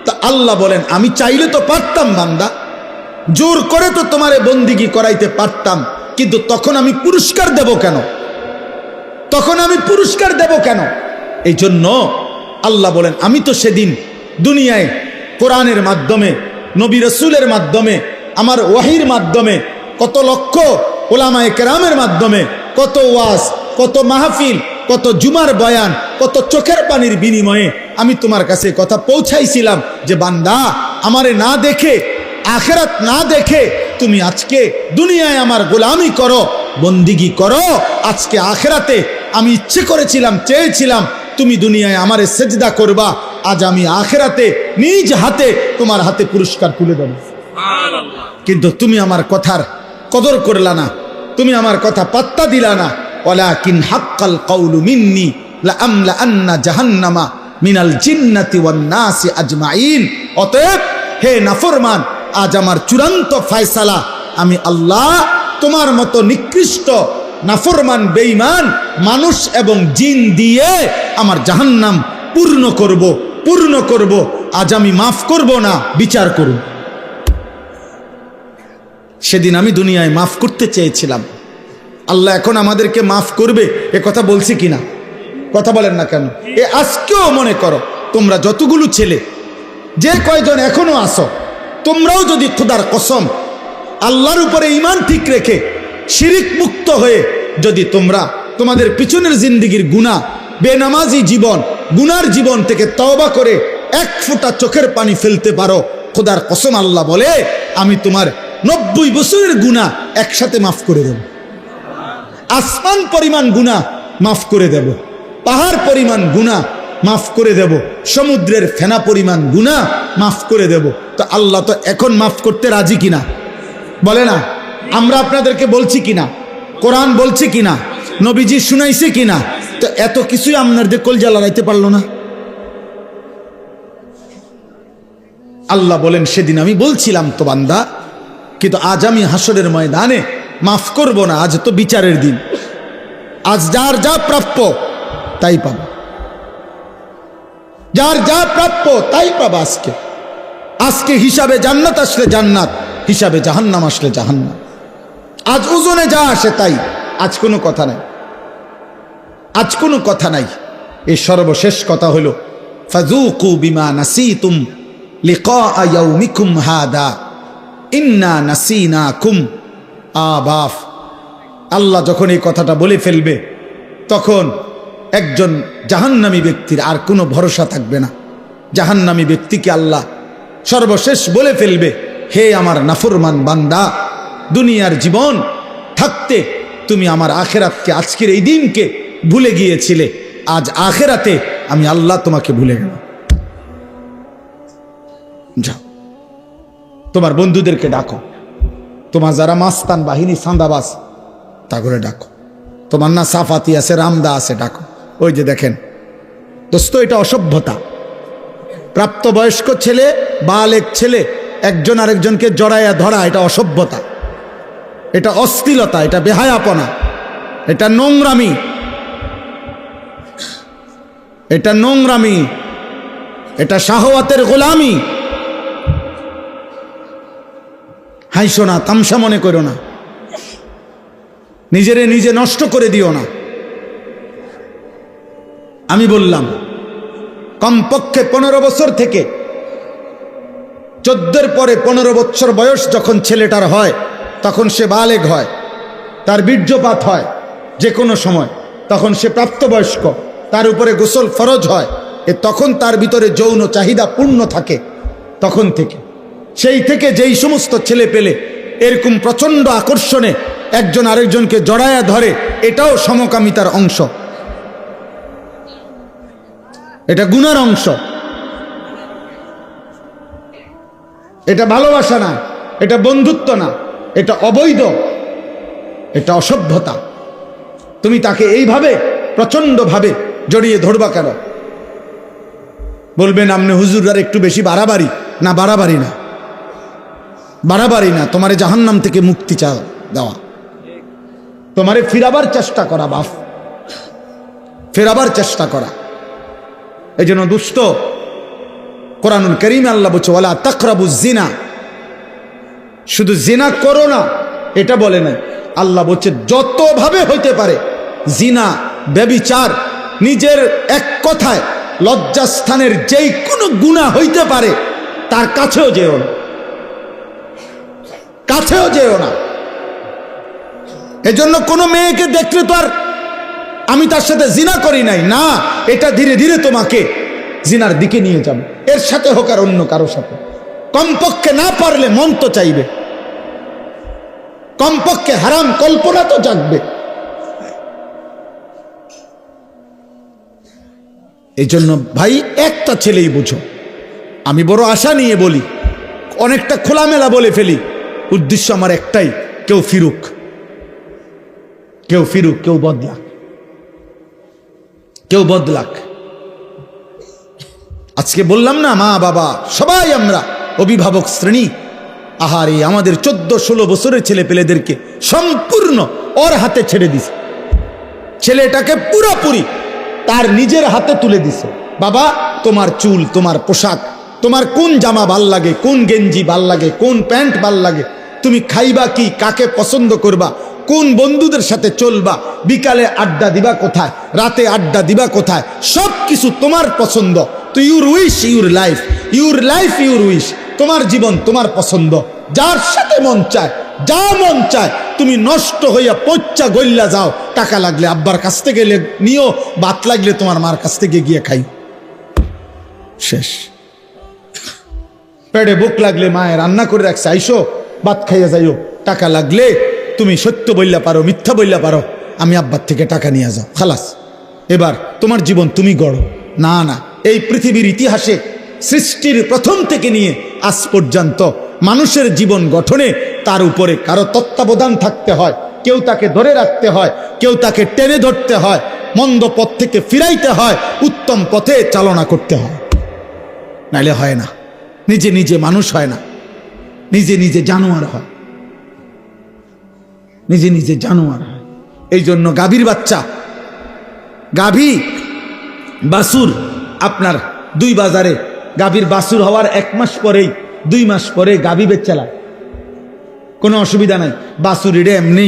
Speaker 1: তা আল্লাহ বলেন আমি চাইলে তো পারতাম বান্দা, জোর করে তো তোমারে বন্দিগি করাইতে পারতাম, কিন্তু তখন আমি পুরস্কার দেব কেন? তখন আমি পুরস্কার দেব কেন? এই জন্য আল্লাহ বলেন আমি তো সেদিন দুনিয়ায় কোরআনের মাধ্যমে নবী রাসূলের মাধ্যমে, আমার ওয়াহির মাধ্যমে, কত লক্ষ উলামায়ে কেরামের মাধ্যমে, কত ওয়াজ, কত মাহফিল, কত জুমার বয়ান, কত চোখের পানির বিনিময়ে আমি তোমার কাছে কথা পৌঁছাইছিলাম যে বান্দা, আমারে না দেখে, আখিরাত না দেখে তুমি আজকে দুনিয়ায় আমার গোলামি করো, বন্দিগি করো। আজকে আখিরাতে আমি ইচ্ছে করেছিলাম, চেয়েছিলাম তুমি দুনিয়ায় আমারে সেজদা করবা, আজ আমি আখিরাতে নিজ হাতে তোমার হাতে পুরস্কার তুলে দেব। কিন্তু তুমি আমার কথার কদর করলা না, তুমি আমার কথা পাত্তা দিলা না। ওয়ালাকিন হাক্কাল কাউলু মিন্নি লাআমলা আন্না জাহান্নামা মিনাল জিন্নাতি ওয়ান নাসি আজমাইন। অতএব হে নাফরমান, আজ আমার চূড়ান্ত ফয়সালা, আমি আল্লাহ তোমার মতো নিকৃষ্ট নাফরমান বেঈমান মানুষ এবং জিন দিয়ে আমার জাহান্নাম পূর্ণ করব। আজ আমি মাফ করব না, বিচার করব। সেদিন আমি দুনিয়ায় মাফ করতে চেয়েছিলাম, আল্লাহ এখন আমাদেরকে মাফ করবে এ কথা বলছি কিনা? কথা বলেন না কেন? আজকেও মনে করো তোমরা যতগুলো ছেলে, যে কয়জন এখনো আসো, তোমরাও যদি খোদার কসম আল্লাহর উপরে ঈমান ঠিক রেখে শিরিক মুক্ত হয়ে যদি তোমরা তোমাদের পিছনের জিন্দেগির গুনাহ, বেনামাজি জীবন, গুনার জীবন থেকে তওবা করে এক ফোঁটা চোখের পানি ফেলতে পারো, খোদার কসম আল্লাহ বলে আমি তোমার 90 বছরের গুনাহ একসাথে মাফ করে দেব। আসমান পরিমাণ গুনাহ মাফ করে দেব, পাহাড় পরিমাণ গুনাহ মাফ করে দেব, সমুদ্রের ফেনা পরিমাণ গুনাহ মাফ করে দেব। তো আল্লাহ তো এখন মাফ করতে রাজি কিনা বলে না? আমরা আপনাদেরকে বলছি কিনা? কোরআন বলছে কিনা? নবীজি শুনাইছে কিনা? তো এত কিছুই আপনাদের কলজা লড়াইতে পারলো না। আল্লাহ বলেন সেদিন আমি বলছিলাম তো বান্দা, কিন্তু আজ আমি হাসরের ময়দানে মাফ করব না। আজ তো বিচারের দিন, আজ যার যা প্রাপ্য তাই পাব, যার যা প্রাপ্য তাই পাবা। আজকে হিসাবে জান্নাত আসলে জান্নাত, হিসাবে জাহান্নাম আসলে জাহান্নাম। আজ ওজনে যা আসে তাই, আজ কোনো কথা নাই, আজ কোনো কথা নাই। এই সর্বশেষ কথা হলো ফাযুকু বিমা নাসিতুম লিকা ইয়াউমিকুম হাদা ইন্না নাসিনাকুম। আবাফ আল্লাহ যখন এই কথাটা বলে ফেলবে, তখন একজন জাহান্নামী ব্যক্তির আর কোনো ভরসা থাকবে না। জাহান্নামী ব্যক্তিকে আল্লাহ সর্বশেষ বলে ফেলবে, হে আমার নাফরমান বান্দা, দুনিয়ার জীবন থাকতে তুমি আমার আখেরাতকে, আজকের এই দিনকে ভুলে গিয়েছিলে, আজ আখেরাতে আমি আল্লাহ তোমাকে ভুলে গেলাম। যাও তোমার বন্ধুদেরকে ডাকো, তোমার যারা মাস্তান বাহিনী সান্দাবাস তা করে ডাকো, তোমার না সাফাতি আছে, রামদা আছে, ডাকো। ওই যে দেখেন দোস্ত, এটা অসভ্যতা। প্রাপ্তবয়স্ক ছেলে, বালেক ছেলে একজন আরেকজনকে জড়াইয়া ধরা, এটা অসভ্যতা, এটা অশ্লীলতা, এটা বেহায়াপনা, এটা নোংরামি, এটা নোংরামি, এটা শাহওয়াতের গোলামি। হাইসো না, তামসা মনে করো না, নিজেরে নিজে নষ্ট করে দিও না। আমি বললাম কমপক্ষে 15 বছর থেকে 14-র পরে 15 বছর বয়স যখন ছেলেটার হয়, তখন সে বালেগ হয়, তার বীর্যপাত হয় যে কোনো সময়, তখন সে প্রাপ্তবয়স্ক, তার উপরে গোসল ফরজ হয়, তখন তার ভিতরে যৌন চাহিদা পূর্ণ থাকে। তখন থেকে, সেই থেকে যেই সমস্ত ছেলে পেলে এরকম প্রচণ্ড আকর্ষণে একজন আরেকজনকে জড়ায়া ধরে, এটাও সমকামিতার অংশ, এটা গুনার অংশ, এটা ভালোবাসা না, এটা বন্ধুত্ব না, এটা অবৈধ, এটা অসভ্যতা। তুমি তাকে এইভাবে প্রচণ্ডভাবে জড়িয়ে ধরবা কেন? বলবেন আপনি হুজুররা একটু বেশি বাড়াবাড়ি। না, বাড়াবাড়ি না, বাড়াবাড়ি না, তোমারে জাহান্নাম থেকে মুক্তি দেওয়া, তোমারে ফিরাবার চেষ্টা করা, বাপ ফেরাবার চেষ্টা করা। এই জন্য দুস্থ কোরআনুল কারীমে আল্লাহ বলছে ওয়ালা তাকরাবুজ জিনা, শুধু জিনা করো না এটা বলে নাই, আল্লাহ বলছে যতভাবে হইতে পারে জিনা, ব্যভিচার, নিজের এক কথায় লজ্জাস্থানের যেই কোনো গুনাহ হইতে পারে তার কাছেও যেও না। কাছেও যেও না। এজন্য কোনো মেয়েকে দেখলে তো আর আমি তার সাথে জিনা করি নাই না, এটা ধীরে ধীরে তোমাকে জিনার দিকে নিয়ে যাবে, এর সাথে হোক আর অন্য কারো সাথে। কমপক্ষে না পারলে মন তো চাইবে, কমপক্ষে হারাম কল্পনা তো জাগবে। এই জন্য ভাই একটা ছেলেই বুঝো, আমি বড় আশা নিয়ে বলি, অনেকটা খোলামেলা বলে ফেলি, উদ্দেশ্য আমার একটাই, কেউ ফিরুক, কেউ ফিরুক, কেউ বদলাক, কেউ বদলাক। আজকে বললাম না, মা বাবা সবাই আমরা অভিভাবক শ্রেণী, আহারে আমাদের 14-16 বছরের ছেলে পেলেদেরকে সম্পূর্ণ ওর হাতে ছেড়ে দিছে, ছেলেটাকে পুরোপুরি তার নিজের হাতে তুলে দিছে। বাবা তোমার চুল, তোমার পোশাক, তোমার কোন জামা ভাল লাগে, কোন গেঞ্জি ভাল লাগে, কোন প্যান্ট ভাল লাগে, তুমি খাইবা কি, কাকে পছন্দ করবা, কোন বন্ধুদের সাথে চলবা, বিকালে আড্ডা দিবা কোথায়, রাতে আড্ডা দিবা কোথায়, সব কিছু তোমার পছন্দ। তো your wish your life, your life your wish, তোমার জীবন তোমার পছন্দ, যার সাথে মন চায়, যা মন চায় তুমি নষ্ট হইয়া পচ্চা গল্লা যাও, টাকা লাগলে আব্বার কাছ থেকে নিও, ভাত লাগলে তোমার মার কাছ থেকে গিয়ে খাই, শেষ। পেটে বুক লাগলে মায়ের রান্না করে রাখছে, আইসো ভাত খাইয়া যাইও, টাকা লাগলে তুমি সত্য বললা পারো, মিথ্যা বললা পারো, আমি আব্বার থেকে টাকা নিয়ে যাও, খালাস, এবার তোমার জীবন তুমি গড়ো। না না, এই পৃথিবীর ইতিহাসে সৃষ্টির প্রথম থেকে নিয়ে আজ পর্যন্ত মানুষের জীবন গঠনে তার উপরে কারো তত্ত্বাবধান থাকতে হয়, কেউ তাকে ধরে রাখতে হয়, কেউ তাকে টেনে ধরতে হয়, মন্দ পথ থেকে ফিরাইতে হয়, উত্তম পথে চালনা করতে হয়, নাইলে হয় না। নিজে নিজে মানুষ হয় না, নিজে নিজে জানোয়ার হয়, নিজে নিজে জানোয়ার হয়। এই জন্য গাভীর বাচ্চা, গাভী বাছুর আপনার দুই বাজারে, গাভীর বাছুর হওয়ার 1 মাস পরেই 2 মাস পরে গাভী বেচালায়, কোনো অসুবিধা নাই। বাছুর এটা এমনি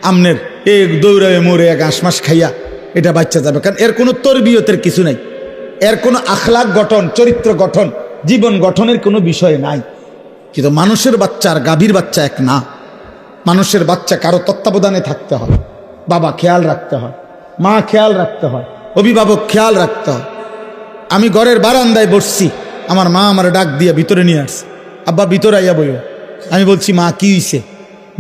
Speaker 1: আমনের এক দৌড়ায় মরে 1 মাস খাইয়া এটা বাচ্চা যাবে, কারণ এর কোনো তরবিয়তের কিছু নাই, এর কোনো আখলাক গঠন, চরিত্র গঠন, জীবন গঠনের কোনো বিষয় নাই। কিন্তু মানুষের বাচ্চা আর গাভীর বাচ্চা এক না। মানুষের বাচ্চা কারো তত্ত্বাবধানে থাকতে হয়, বাবা খেয়াল রাখতে হয়, মা খেয়াল রাখতে হয়, অভিভাবক খেয়াল রাখতে হয়। আমি ঘরের বারান্দায় বসছি, আমার মা আমার ডাক দিয়ে ভিতরে নিয়ে আসছে, আব্বা ভিতরে আইয়া বইও। আমি বলছি মা কি হইছে?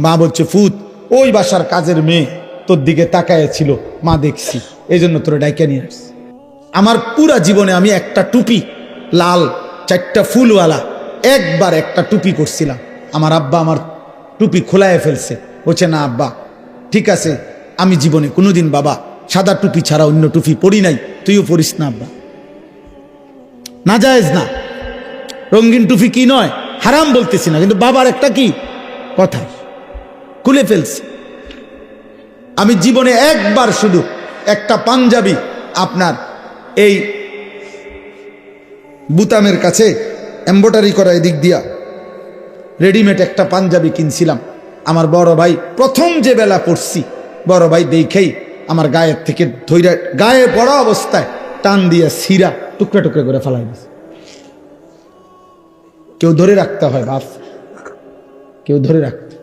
Speaker 1: মা বলছে ফুত ওই বাসার কাজের মেয়ে তোর দিকে তাকাইছিল, মা দেখছি, এই জন্য তোরে ডাইকা নিয়ে আসছে। আমার পুরা জীবনে আমি একটা টুপি লাল 4টা ফুলওয়ালা একবার একটা টুপি করছিলাম, আমার আব্বা আমার টুপি খোলায় ফেলছে, বলছে না আব্বা ঠিক আছে, আমি জীবনে কোনোদিন বাবা সাদা টুপি ছাড়া অন্য টুপি পরি নাই, তুইও পরিস না আব্বা, না জায়েজ না। রঙিন টুপি কি নয়, হারাম বলতেছি না, কিন্তু বাবার একটা কি কথা খুলে ফেলছে। আমি জীবনে একবার শুধু একটা পাঞ্জাবি আপনার এই বুতামের কাছে এমব্রয়ডারি করা এদিক দিয়া রেডিমেড একটা পাঞ্জাবি কিনছিলাম। আমার বড় ভাই প্রথম যে বেলা পড়ছি, বড় ভাই দেখেই আমার গায়ের থেকে ধৈর্য, গায়ে পড়া অবস্থায় টান দিয়া সিরা টুকরা টুকরা করে ফেলাই দিছে। কেউ ধরে রাখতে হয় বাপ, কেউ ধরে রাখতে।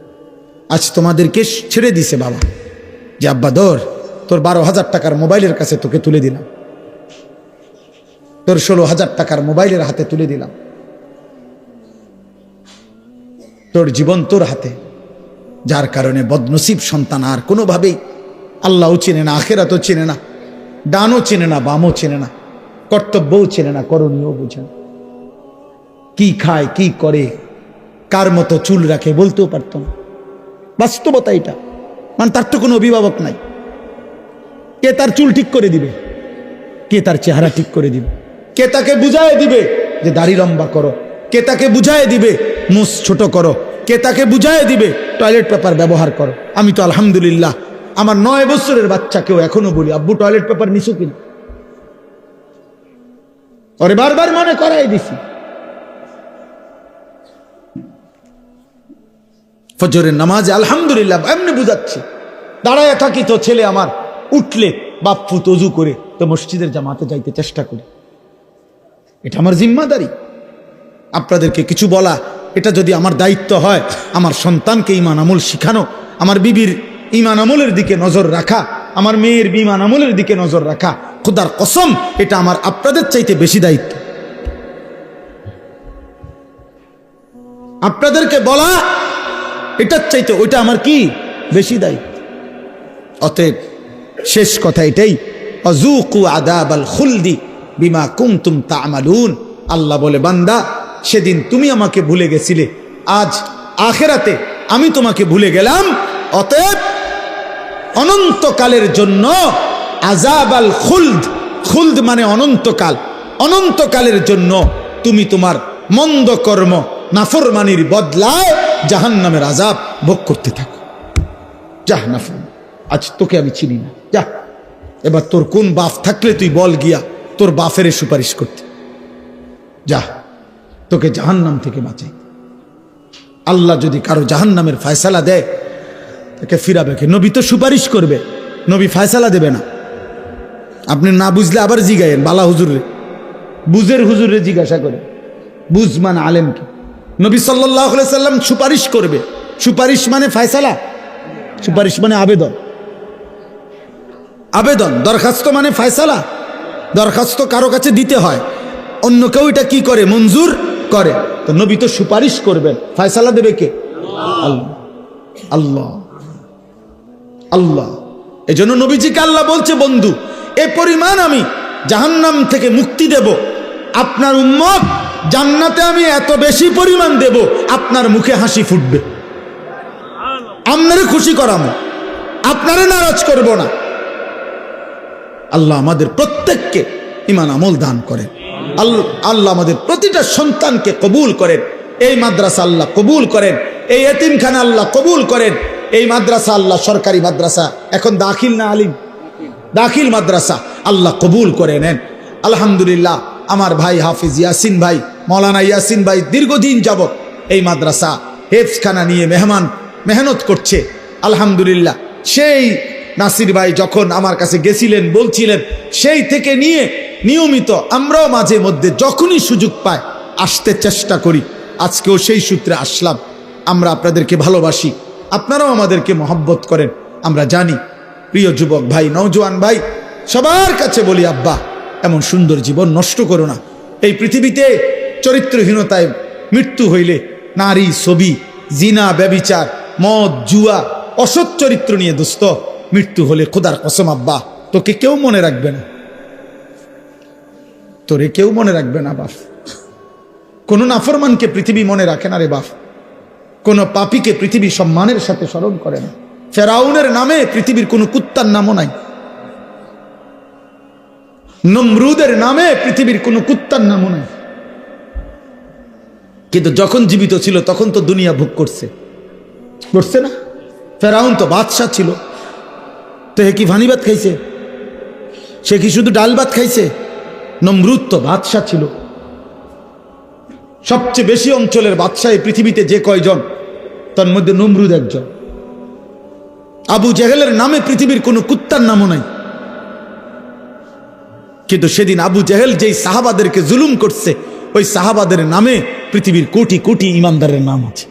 Speaker 1: আজ তোমাদেরকে ছেড়ে দিছে বাবা, যে আব্বা ধর তোর 12,000 টাকার মোবাইলের কাছে তোকে তুলে দিলাম, তোর 16,000 টাকার মোবাইলের হাতে তুলে দিলাম, তোর জীবন তোর হাতে। যার কারণে বদনসিব সন্তান আর কোনোভাবেই আল্লাহও চেনে না, আখেরাতও চেনে না, ডানও চেনে না, বামও চেনে না, কর্তব্যও চেনে না, করণীয় বুঝে না, কি খায় কি করে কার মতো চুল রাখে বলতেও পারত না। বাস্তবতা এটা, মানে তার তো কোনো অভিভাবক নাই। কে তার চুল ঠিক করে দিবে, কে তার চেহারা ঠিক করে দিবে, কে তাকে বুঝায় দিবে যে দাড়ি লম্বা করো, কে তাকে বুঝায় দিবে মুছ ছোট করো, কে তাকে বুঝায় দিবে টয়লেট পেপার ব্যবহার করো। আমি তো আলহামদুলিল্লাহ আমার 9 বছরের বাচ্চাকেও এখনো বলি আব্বু টয়লেট পেপার নিছো কিনা, ওরে বারবার মনে করাই দিছি। ফজরের নামাজে আলহামদুলিল্লাহ এমনি বুঝাচ্ছি, দাঁড়ায় থাকি তো ছেলে আমার উঠলে বাপ্পু তজু করে তো মসজিদের জামাতে যাইতে চেষ্টা করি, এটা আমার জিম্মাদারি। আপনাদেরকে কিছু বলা এটা যদি আমার দায়িত্ব হয়, আমার সন্তানকে ঈমান আমল শিখানো, আমার বিবির ঈমান আমলের দিকে নজর রাখা, আমার মেয়ের ঈমান আমলের দিকে নজর রাখা, খোদার কসম এটা আমার আপনাদের চাইতে বেশি দায়িত্ব। আপনাদেরকে বলা এটার চাইতে ওইটা আমার কি বেশি দায়িত্ব। অতএব শেষ কথা এটাই, আযুকু আযাবাল খুলদি বিমা কুনতুম তা'মালুন। আল্লাহ বলে, বান্দা সেদিন তুমি আমাকে ভুলে গেছিলে, আজ আখিরাতে আমি তোমাকে ভুলে গেলাম। অতএব অনন্তকালের জন্য আযাবাল খুলদ, খুলদ মানে অনন্তকাল, অনন্তকালের জন্য তুমি তোমার মন্দ কর্ম নাফরমানির বদলায় জাহান্নামের আযাব ভোগ করতে থাকো। যা নাফরমান, আজ তোকে আমি চিনি না, যা এবার তোর কোন বাপ থাকলে তুই বল গিয়া তোর বাপের সুপারিশ করতে, যা তোকে জাহান্নাম থেকে বাঁচাই। আল্লাহ যদি কারো জাহান্নামের ফয়সালা দেয় তাকে ফিরাবে কে? নবী তো সুপারিশ করবে, নবী ফয়সালা দেবে না। আপনি না বুঝলে আবার জিগায়েন বালা হুজুরে, বুঝের হুজুরে জিজ্ঞাসা করে, বুঝমান আলেমকে। নবী সাল্লাল্লাহু আলাইহি সাল্লাম সুপারিশ করবে। সুপারিশ মানে ফয়সালা, সুপারিশ মানে আবেদন, আবেদন। দরখাস্ত মানে ফয়সালা। দরখাস্ত কারো কাছে দিতে হয়, অন্য কেউ এটা কি করে? মঞ্জুর করে। তো নবী তো সুপারিশ করবেন, ফয়সালা দেবে কে? আল্লাহ, আল্লাহ, আল্লাহ। এজন্য নবীজিকে আল্লাহ বলছে, বন্ধু এ পরিমাণ আমি জাহান্নাম থেকে মুক্তি দেব, আপনার উম্মত জান্নাতে আমি এত বেশি পরিমাণ দেব, আপনার মুখে হাসি ফুটবে, আপনারে খুশি করাবো, আপনারে নারাজ করব না। আল্লাহ আমাদের প্রত্যেককে ঈমান আমল দান করেন। আল্লাহ আমাদের প্রতিটা সন্তানকে কবুল করেন। এই মাদ্রাসা আল্লাহ কবুল করেন, এই এতিমখানা আল্লাহ কবুল করেন। এই মাদ্রাসা আল্লাহ সরকারি মাদ্রাসা, এখন দাখিল না আলিম, দাখিল মাদ্রাসা আল্লাহ কবুল করে নেন। আলহামদুলিল্লাহ আমার ভাই হাফিজ ইয়াসিন ভাই, মৌলানা ইয়াসিন ভাই দীর্ঘদিন যাবত এই মাদ্রাসা হেফজখানা নিয়ে মেহনত করছে। আলহামদুলিল্লাহ সেই নাসির ভাই যখন আমার কাছে গেছিলেন, বলছিলেন, সেই থেকে নিয়ে নিয়মিত আমরাও মাঝে মধ্যে যখনই সুযোগ পাই আসতে চেষ্টা করি। আজকেও সেই সূত্রে আসলাম। আমরা আপনাদেরকে ভালোবাসি, আপনারাও আমাদেরকে মহব্বত করেন, আমরা জানি। প্রিয় যুবক ভাই, নওজোয়ান ভাই, সবার কাছে বলি, আব্বা এমন সুন্দর জীবন নষ্ট করো না। এই পৃথিবীতে চরিত্রহীনতায় মৃত্যু হইলে নারী, ছবি, জিনা, ব্যভিচার, মদ, জুয়া, অসৎ চরিত্র নিয়ে দোস্ত মৃত্যু হলে খোদার কসম আব্বা তোকে কেউ মনে রাখবে না, তোরে কেউ মনে রাখবে না বাপ। কোন নাফরমানকে পৃথিবী মনে রাখে না রে বাপ, কোন পাপীকে পৃথিবী সম্মানের সাথে স্মরণ করে না। ফেরাউনের নামে পৃথিবীর কোন কুত্তার নামও নাই, নমরুদের নামে পৃথিবীর কোন কুত্তার নামও নাই। কিন্তু যখন জীবিত ছিল তখন তো দুনিয়া ভোগ করছে, করছে না? ফেরাউন তো বাদশাহ ছিল, তো হে কি ভানি ভাত খাইছে? সে কি শুধু ডাল ভাত খাইছে? নমরুদ তো বাদশাহ ছিল, সবচেয়ে বেশি অঞ্চলের বাদশাহ পৃথিবীতে যে কয়জন, তার মধ্যে নমরুদ একজন। আবু জেহেলের নামে পৃথিবীর কোনো কুত্তার নামও নাই। কিন্তু সেদিন আবু জেহেল যেই সাহাবাদেরকে জুলুম করছে, ওই সাহাবাদের নামে পৃথিবীর কোটি কোটি ইমানদারের নাম আছে।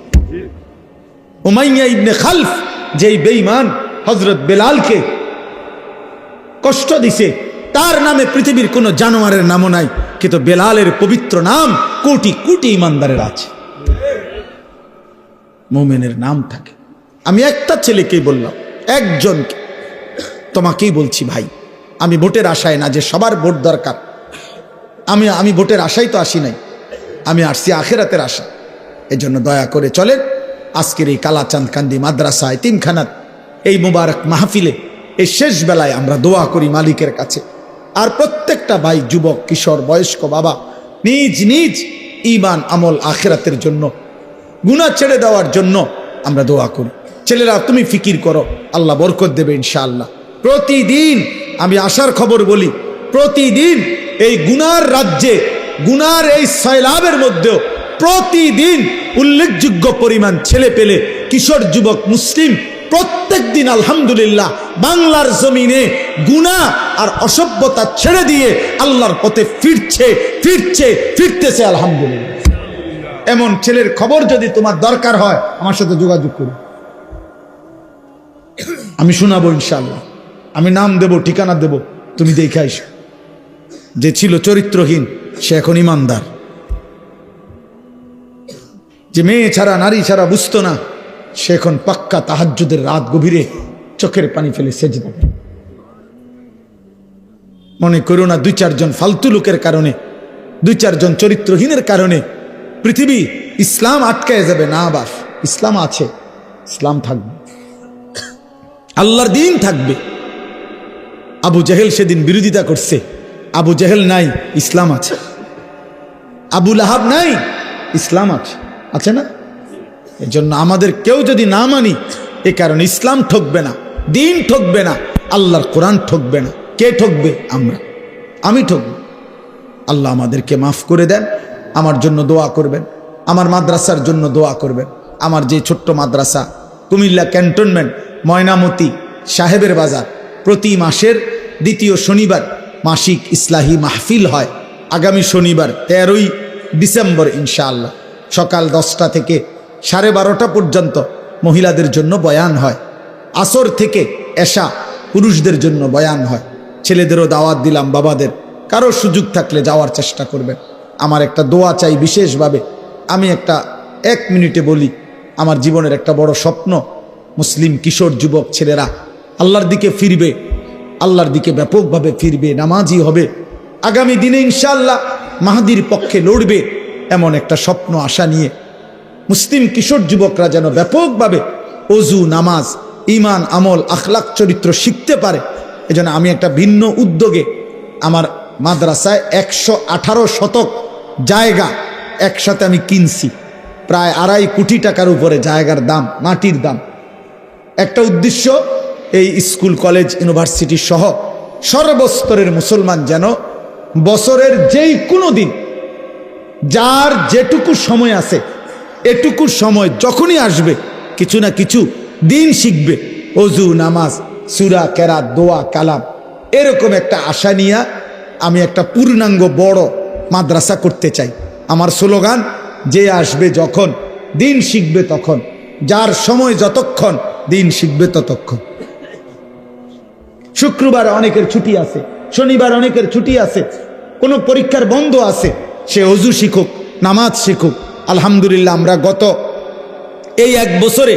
Speaker 1: উমাইয়া ইবনে খালফ যেই বেঈমান হযরত বেলালকে কষ্ট দিছে, তার নামে পৃথিবীর কোনো জানোয়ারের নামও নাই, কিন্তু বেলালের পবিত্র নাম কোটি কোটি ইমানদারের আছে, মুমিনের নাম থাকে। আমি একটা ছেলেকেই বললাম, একজনকে, তোমাকেই বলছি ভাই, আমি ভোটের আশায় না যে সবার ভোট দরকার, আমি ভোটের আশায় তো আসি নাই, আমি আসছি আখিরাতের আশা। এজন্য দয়া করে চলেন আজকের এই কালাচাঁদকান্দি মাদ্রাসা এতিমখানার এই মুবারক মাহফিলে এই শেষ বেলায় আমরা দোয়া করি মালিকের কাছে। আর প্রত্যেকটা ভাই, যুবক, কিশোর, বয়স্ক বাবা নিজ নিজ ঈমান আমল আখিরাতের জন্য, গুনাহ ছেড়ে দেওয়ার জন্য আমরা দোয়া করি। ছেলেরা তুমি ফিকির করো, আল্লাহ বরকত দেবে ইনশাআল্লাহ। প্রতিদিন আমি আশার খবর বলি, প্রতিদিন এই গুনার রাজ্যে, গুনার এই সয়লাবের মধ্যেও প্রতিদিন উল্লেখযোগ্য পরিমাণ ছেলে পেলে, কিশোর, যুবক, মুসলিম প্রত্যেক দিন আলহামদুলিল্লাহ বাংলার জমিনে গুনাহ আর অসভ্যতা ছেড়ে দিয়ে আল্লাহর পথে ফিরতেছে আলহামদুলিল্লাহ। এমন ছেলের খবর যদি তোমার দরকার হয় আমার সাথে যোগাযোগ করো, আমি শোনাবো ইনশাআল্লাহ। আমি নাম দেব, ঠিকানা দেব, তুমি দেখে আইসো। যে ছিল চরিত্রহীন সে এখন ইমানদার। যে মেয়ে ছাড়া নারী ছাড়া বুঝতো না সে এখন পাক্কা তাহাজ্জুদের রাত গভীরে চোখের পানি ফেলে সেজদা দেয়। মনে করো না 2-4 জন ফালতু লোকের কারণে, 2-4 জন চরিত্রহীনের কারণে পৃথিবী ইসলাম আটকায় যাবে। না বাস, ইসলাম আছে, ইসলাম থাকবে, আল্লাহর দ্বীন থাকবে। আবু জেহেল সেদিন বিরোধিতা করছে, আবু জেহেল নাই, ইসলাম আছে। আবু লাহাব নাই, ইসলাম আছে, আছে না? এজন্য আমাদের কেউ যদি না মানি, এ কারণে ইসলাম ঠকবে না, দ্বীন ঠকবে না, আল্লাহর কোরআন ঠকবে না। কে ঠকবে? আমরা, আমি ঠকব। আল্লাহ আমাদেরকে মাফ করে দেন। আমার জন্য দোয়া করবেন, আমার মাদ্রাসার জন্য দোয়া করবেন। আমার যে ছোট্ট মাদ্রাসা কুমিল্লা ক্যান্টনমেন্ট ময়নামতি সাহেবের বাজার, প্রতি মাসের 2য় শনিবার মাসিক ইসলাহি মাহফিল হয়। আগামী শনিবার 13ই ডিসেম্বর ইনশাআল্লাহ সকাল 10টা থেকে 12:30 পর্যন্ত মহিলাদের জন্য বয়ান হয়। আসর থেকে এশা পুরুষদের জন্য বয়ান হয়। ছেলেদেরও দাওয়াত দিলাম, বাবাদের কারো সুযোগ থাকলে যাওয়ার চেষ্টা করবেন। আমার একটা দোয়া চাই বিশেষভাবে। আমি একটা 1 মিনিটে বলি, আমার জীবনের একটা বড় স্বপ্ন, মুসলিম কিশোর যুবক ছেলেরা আল্লাহর দিকে ফিরবে, আল্লাহর দিকে ব্যাপকভাবে ফিরবে, নামাজি হবে, আগামী দিনে ইনশাআল্লাহ মাহদির পক্ষে লড়বে, এমন একটা স্বপ্ন আশা নিয়ে মুসলিম কিশোর যুবকরা যেন ব্যাপকভাবে ওযু, নামাজ, ঈমান, আমল, আখলাক, চরিত্র শিখতে পারে। এজন্য আমি একটা ভিন্ন উদ্যোগে আমার মাদ্রাসায় 118 শতক জায়গা একসাথে আমি কিনছি, প্রায় 2.5 কোটি টাকার উপরে জায়গার দাম, মাটির দাম। একটা উদ্দেশ্য, এই স্কুল কলেজ ইউনিভার্সিটি সহ সর্বস্তরের মুসলমান যেন বছরের যেই কোনো দিন যার যেটুকু সময় আছে, এটুকু সময় যখনই আসবে কিছু না কিছু দিন শিখবে, ওযু, নামাজ, সূরা, কেরাত, দোয়া, কালাম, এরকম একটা আশা নিয়ে আমি একটা পূর্ণাঙ্গ বড় মাদ্রাসা করতে চাই। আমার স্লোগান, যে আসবে যখন দিন শিখবে তখন, যার সময় যতক্ষণ দিন শিখবে ততক্ষণ। শুক্রবার অনেকের ছুটি আছে, শনিবার অনেকের ছুটি আছে, কোনো পরীক্ষার বন্ধ আছে, সে ওযু শিখুক, নামাজ শিখুক। আলহামদুলিল্লাহ আমরা গত এই 1 বছরে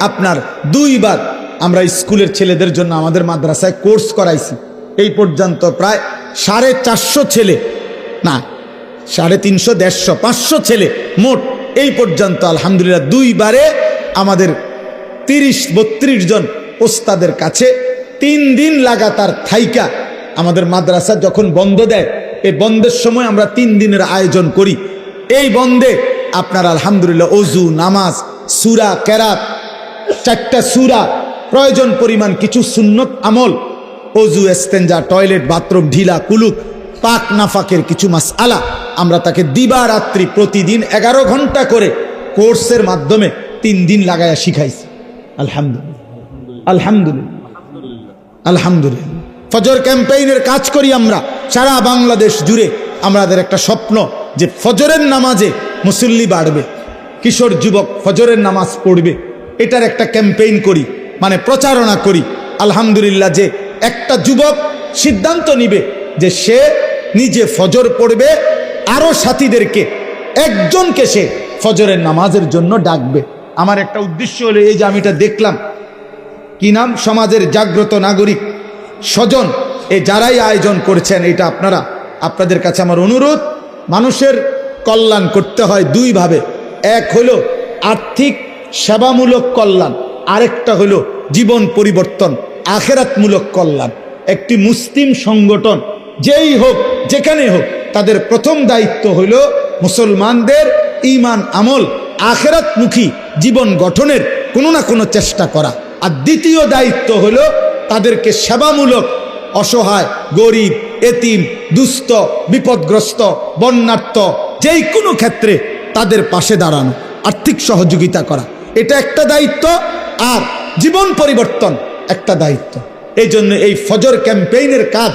Speaker 1: আপনার 2 বার আমরা স্কুলের ছেলেদের জন্য আমাদের মাদ্রাসায় কোর্স করাইছি। এই পর্যন্ত প্রায় 450 ছেলে, না 350, 150, 500 ছেলে মোট এই পর্যন্ত আলহামদুলিল্লাহ 2 বারে আমাদের 30-32 জন ওস্তাদের কাছে 3 দিন লাগাতার থাইকা। আমাদের মাদ্রাসা যখন বন্ধ দেয়, এই বন্ধের সময় আমরা 3 দিনের আয়োজন করি। এই বন্ধে আপনার আলহামদুলিল্লাহ ওযু, নামাজ, সূরা, কেরাত, 4টা সূরা, প্রয়োজন পরিমাণ কিছু সুন্নত আমল, ওযু, ইস্তেঞ্জা, টয়লেট, বাথরুম, ঢিলা, কুলুক, পাক নাফাকের কিছু মাসআলা আমরা তাকে দিবারাত্রি প্রতিদিন 11 ঘন্টা করে কোর্সের মাধ্যমে 3 দিন লাগায়া শিখাইছি। আলহামদুলিল্লাহ, আলহামদুলিল্লাহ, আলহামদুলিল্লাহ। ফজর ক্যাম্পেইনের কাজ করি আমরা সারা বাংলাদেশ জুড়ে। আমাদের একটা স্বপ্ন যে ফজরের নামাজে মুসল্লি বাড়বে, কিশোর যুবক ফজরের নামাজ পড়বে, এটার একটা ক্যাম্পেইন করি, মানে প্রচারণা করি। আলহামদুলিল্লাহ, যে একটা যুবক সিদ্ধান্ত নিবে যে সে নিজে ফজর পড়বে, আরো সাথীদেরকে একজনকে সে ফজরের নামাজের জন্য ডাকবে। আমার একটা উদ্দেশ্য হলো এই যে আমি এটা দেখলাম, কি নাম, সমাজের জাগ্রত নাগরিক স্বজন, এই যারাই আয়োজন করেছেন, এটা আপনাদের কাছে আমার অনুরোধ, মানুষের কল্যাণ করতে হয় 2 ভাবে। এক হলো আর্থিক সেবামূলক কল্যাণ, আরেকটা হলো জীবন পরিবর্তন, আখেরাতমূলক কল্যাণ। একটি মুসলিম সংগঠন যেই হোক, যেখানে হোক, তাদের প্রথম দায়িত্ব হলো মুসলমানদের ঈমান, আমল, আখেরাতমুখী জীবন গঠনের কোনো না কোনো চেষ্টা করা। আর দ্বিতীয় দায়িত্ব হলো তাদেরকে সেবামূলক, অসহায়, গরিব, এতিম, দুস্থ, বিপদগ্রস্ত, বন্যার্থ, যেই কোনো ক্ষেত্রে তাদের পাশে দাঁড়ানো, আর্থিক সহযোগিতা করা, এটা একটা দায়িত্ব। আর জীবন পরিবর্তন একটা দায়িত্ব। এই জন্য এই ফজর ক্যাম্পেইনের কাজ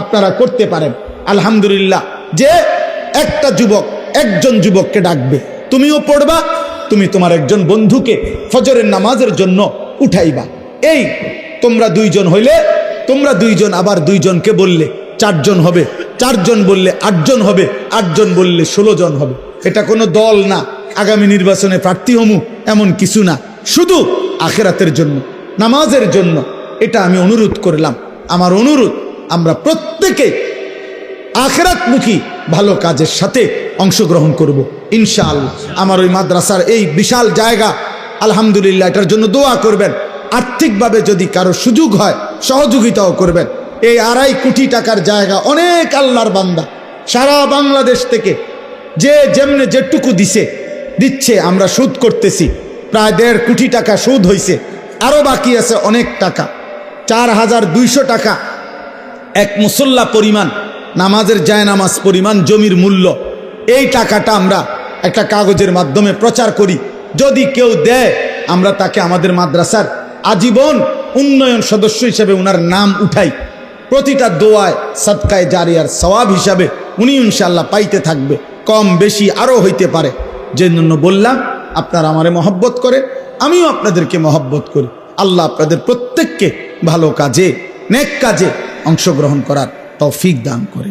Speaker 1: আপনারা করতে পারেন। আলহামদুলিল্লাহ, যে একটা যুবক একজন যুবককে ডাকবে, তুমিও পড়বা, তুমি তোমার একজন বন্ধুকে ফজরের নামাজের জন্য উঠাইবা। এই তোমরা দুইজন হইলে তোমরা দুইজন আবার দুইজনকে বললে 4 জন হবে, 4 জন বললে 8 জন হবে, 8 জন বললে 16 জন হবে। এটা কোনো দল না, আগামী নির্বাচনে প্রার্থী হমু এমন কিছু না, শুধু আখিরাতের জন্য, নামাজের জন্য। এটা আমি অনুরোধ করলাম। আমার অনুরোধ, আমরা প্রত্যেকে আখিরাতমুখী ভালো কাজের সাথে অংশগ্রহণ করব ইনশাআল্লাহ। আমার ওই মাদ্রাসার এই বিশাল জায়গা, আলহামদুলিল্লাহ, এটার জন্য দোয়া করবেন। আর্থিকভাবে যদি কারো সুযোগ হয় সহযোগিতাও করবেন। এই 2.5 কোটি টাকার জায়গা, অনেক আল্লাহর বান্দা সারা বাংলাদেশ থেকে যে যেমনে যেটুকু দিচ্ছে, আমরা সুদ করতেছি। প্রায় 1.5 কোটি টাকা সুদ হয়েছে, আরও বাকি আছে অনেক টাকা। 4200 টাকা এক মুসল্লা পরিমাণ, নামাজের জায়নামাজ পরিমাণ জমির মূল্য। এই টাকাটা আমরা একটা কাগজের মাধ্যমে প্রচার করি, যদি কেউ দেয় আমরা তাকে আমাদের মাদ্রাসার আজীবন উন্নয়ন সদস্য হিসেবে উনার নাম উঠাই। প্রতিটা দোয়ায় সাদকায়ে জারিয়ার সওয়াব হিসাবে উনি ইনশাআল্লাহ পাইতে থাকবে, কম বেশি আরও হইতে পারে। যে জন্য বললাম, আপনারা আমারে মহব্বত করে, আমিও আপনাদেরকে মহব্বত করি। আল্লাহ আপনাদের প্রত্যেককে ভালো কাজে, নেক কাজে অংশগ্রহণ করার তৌফিক দান করে।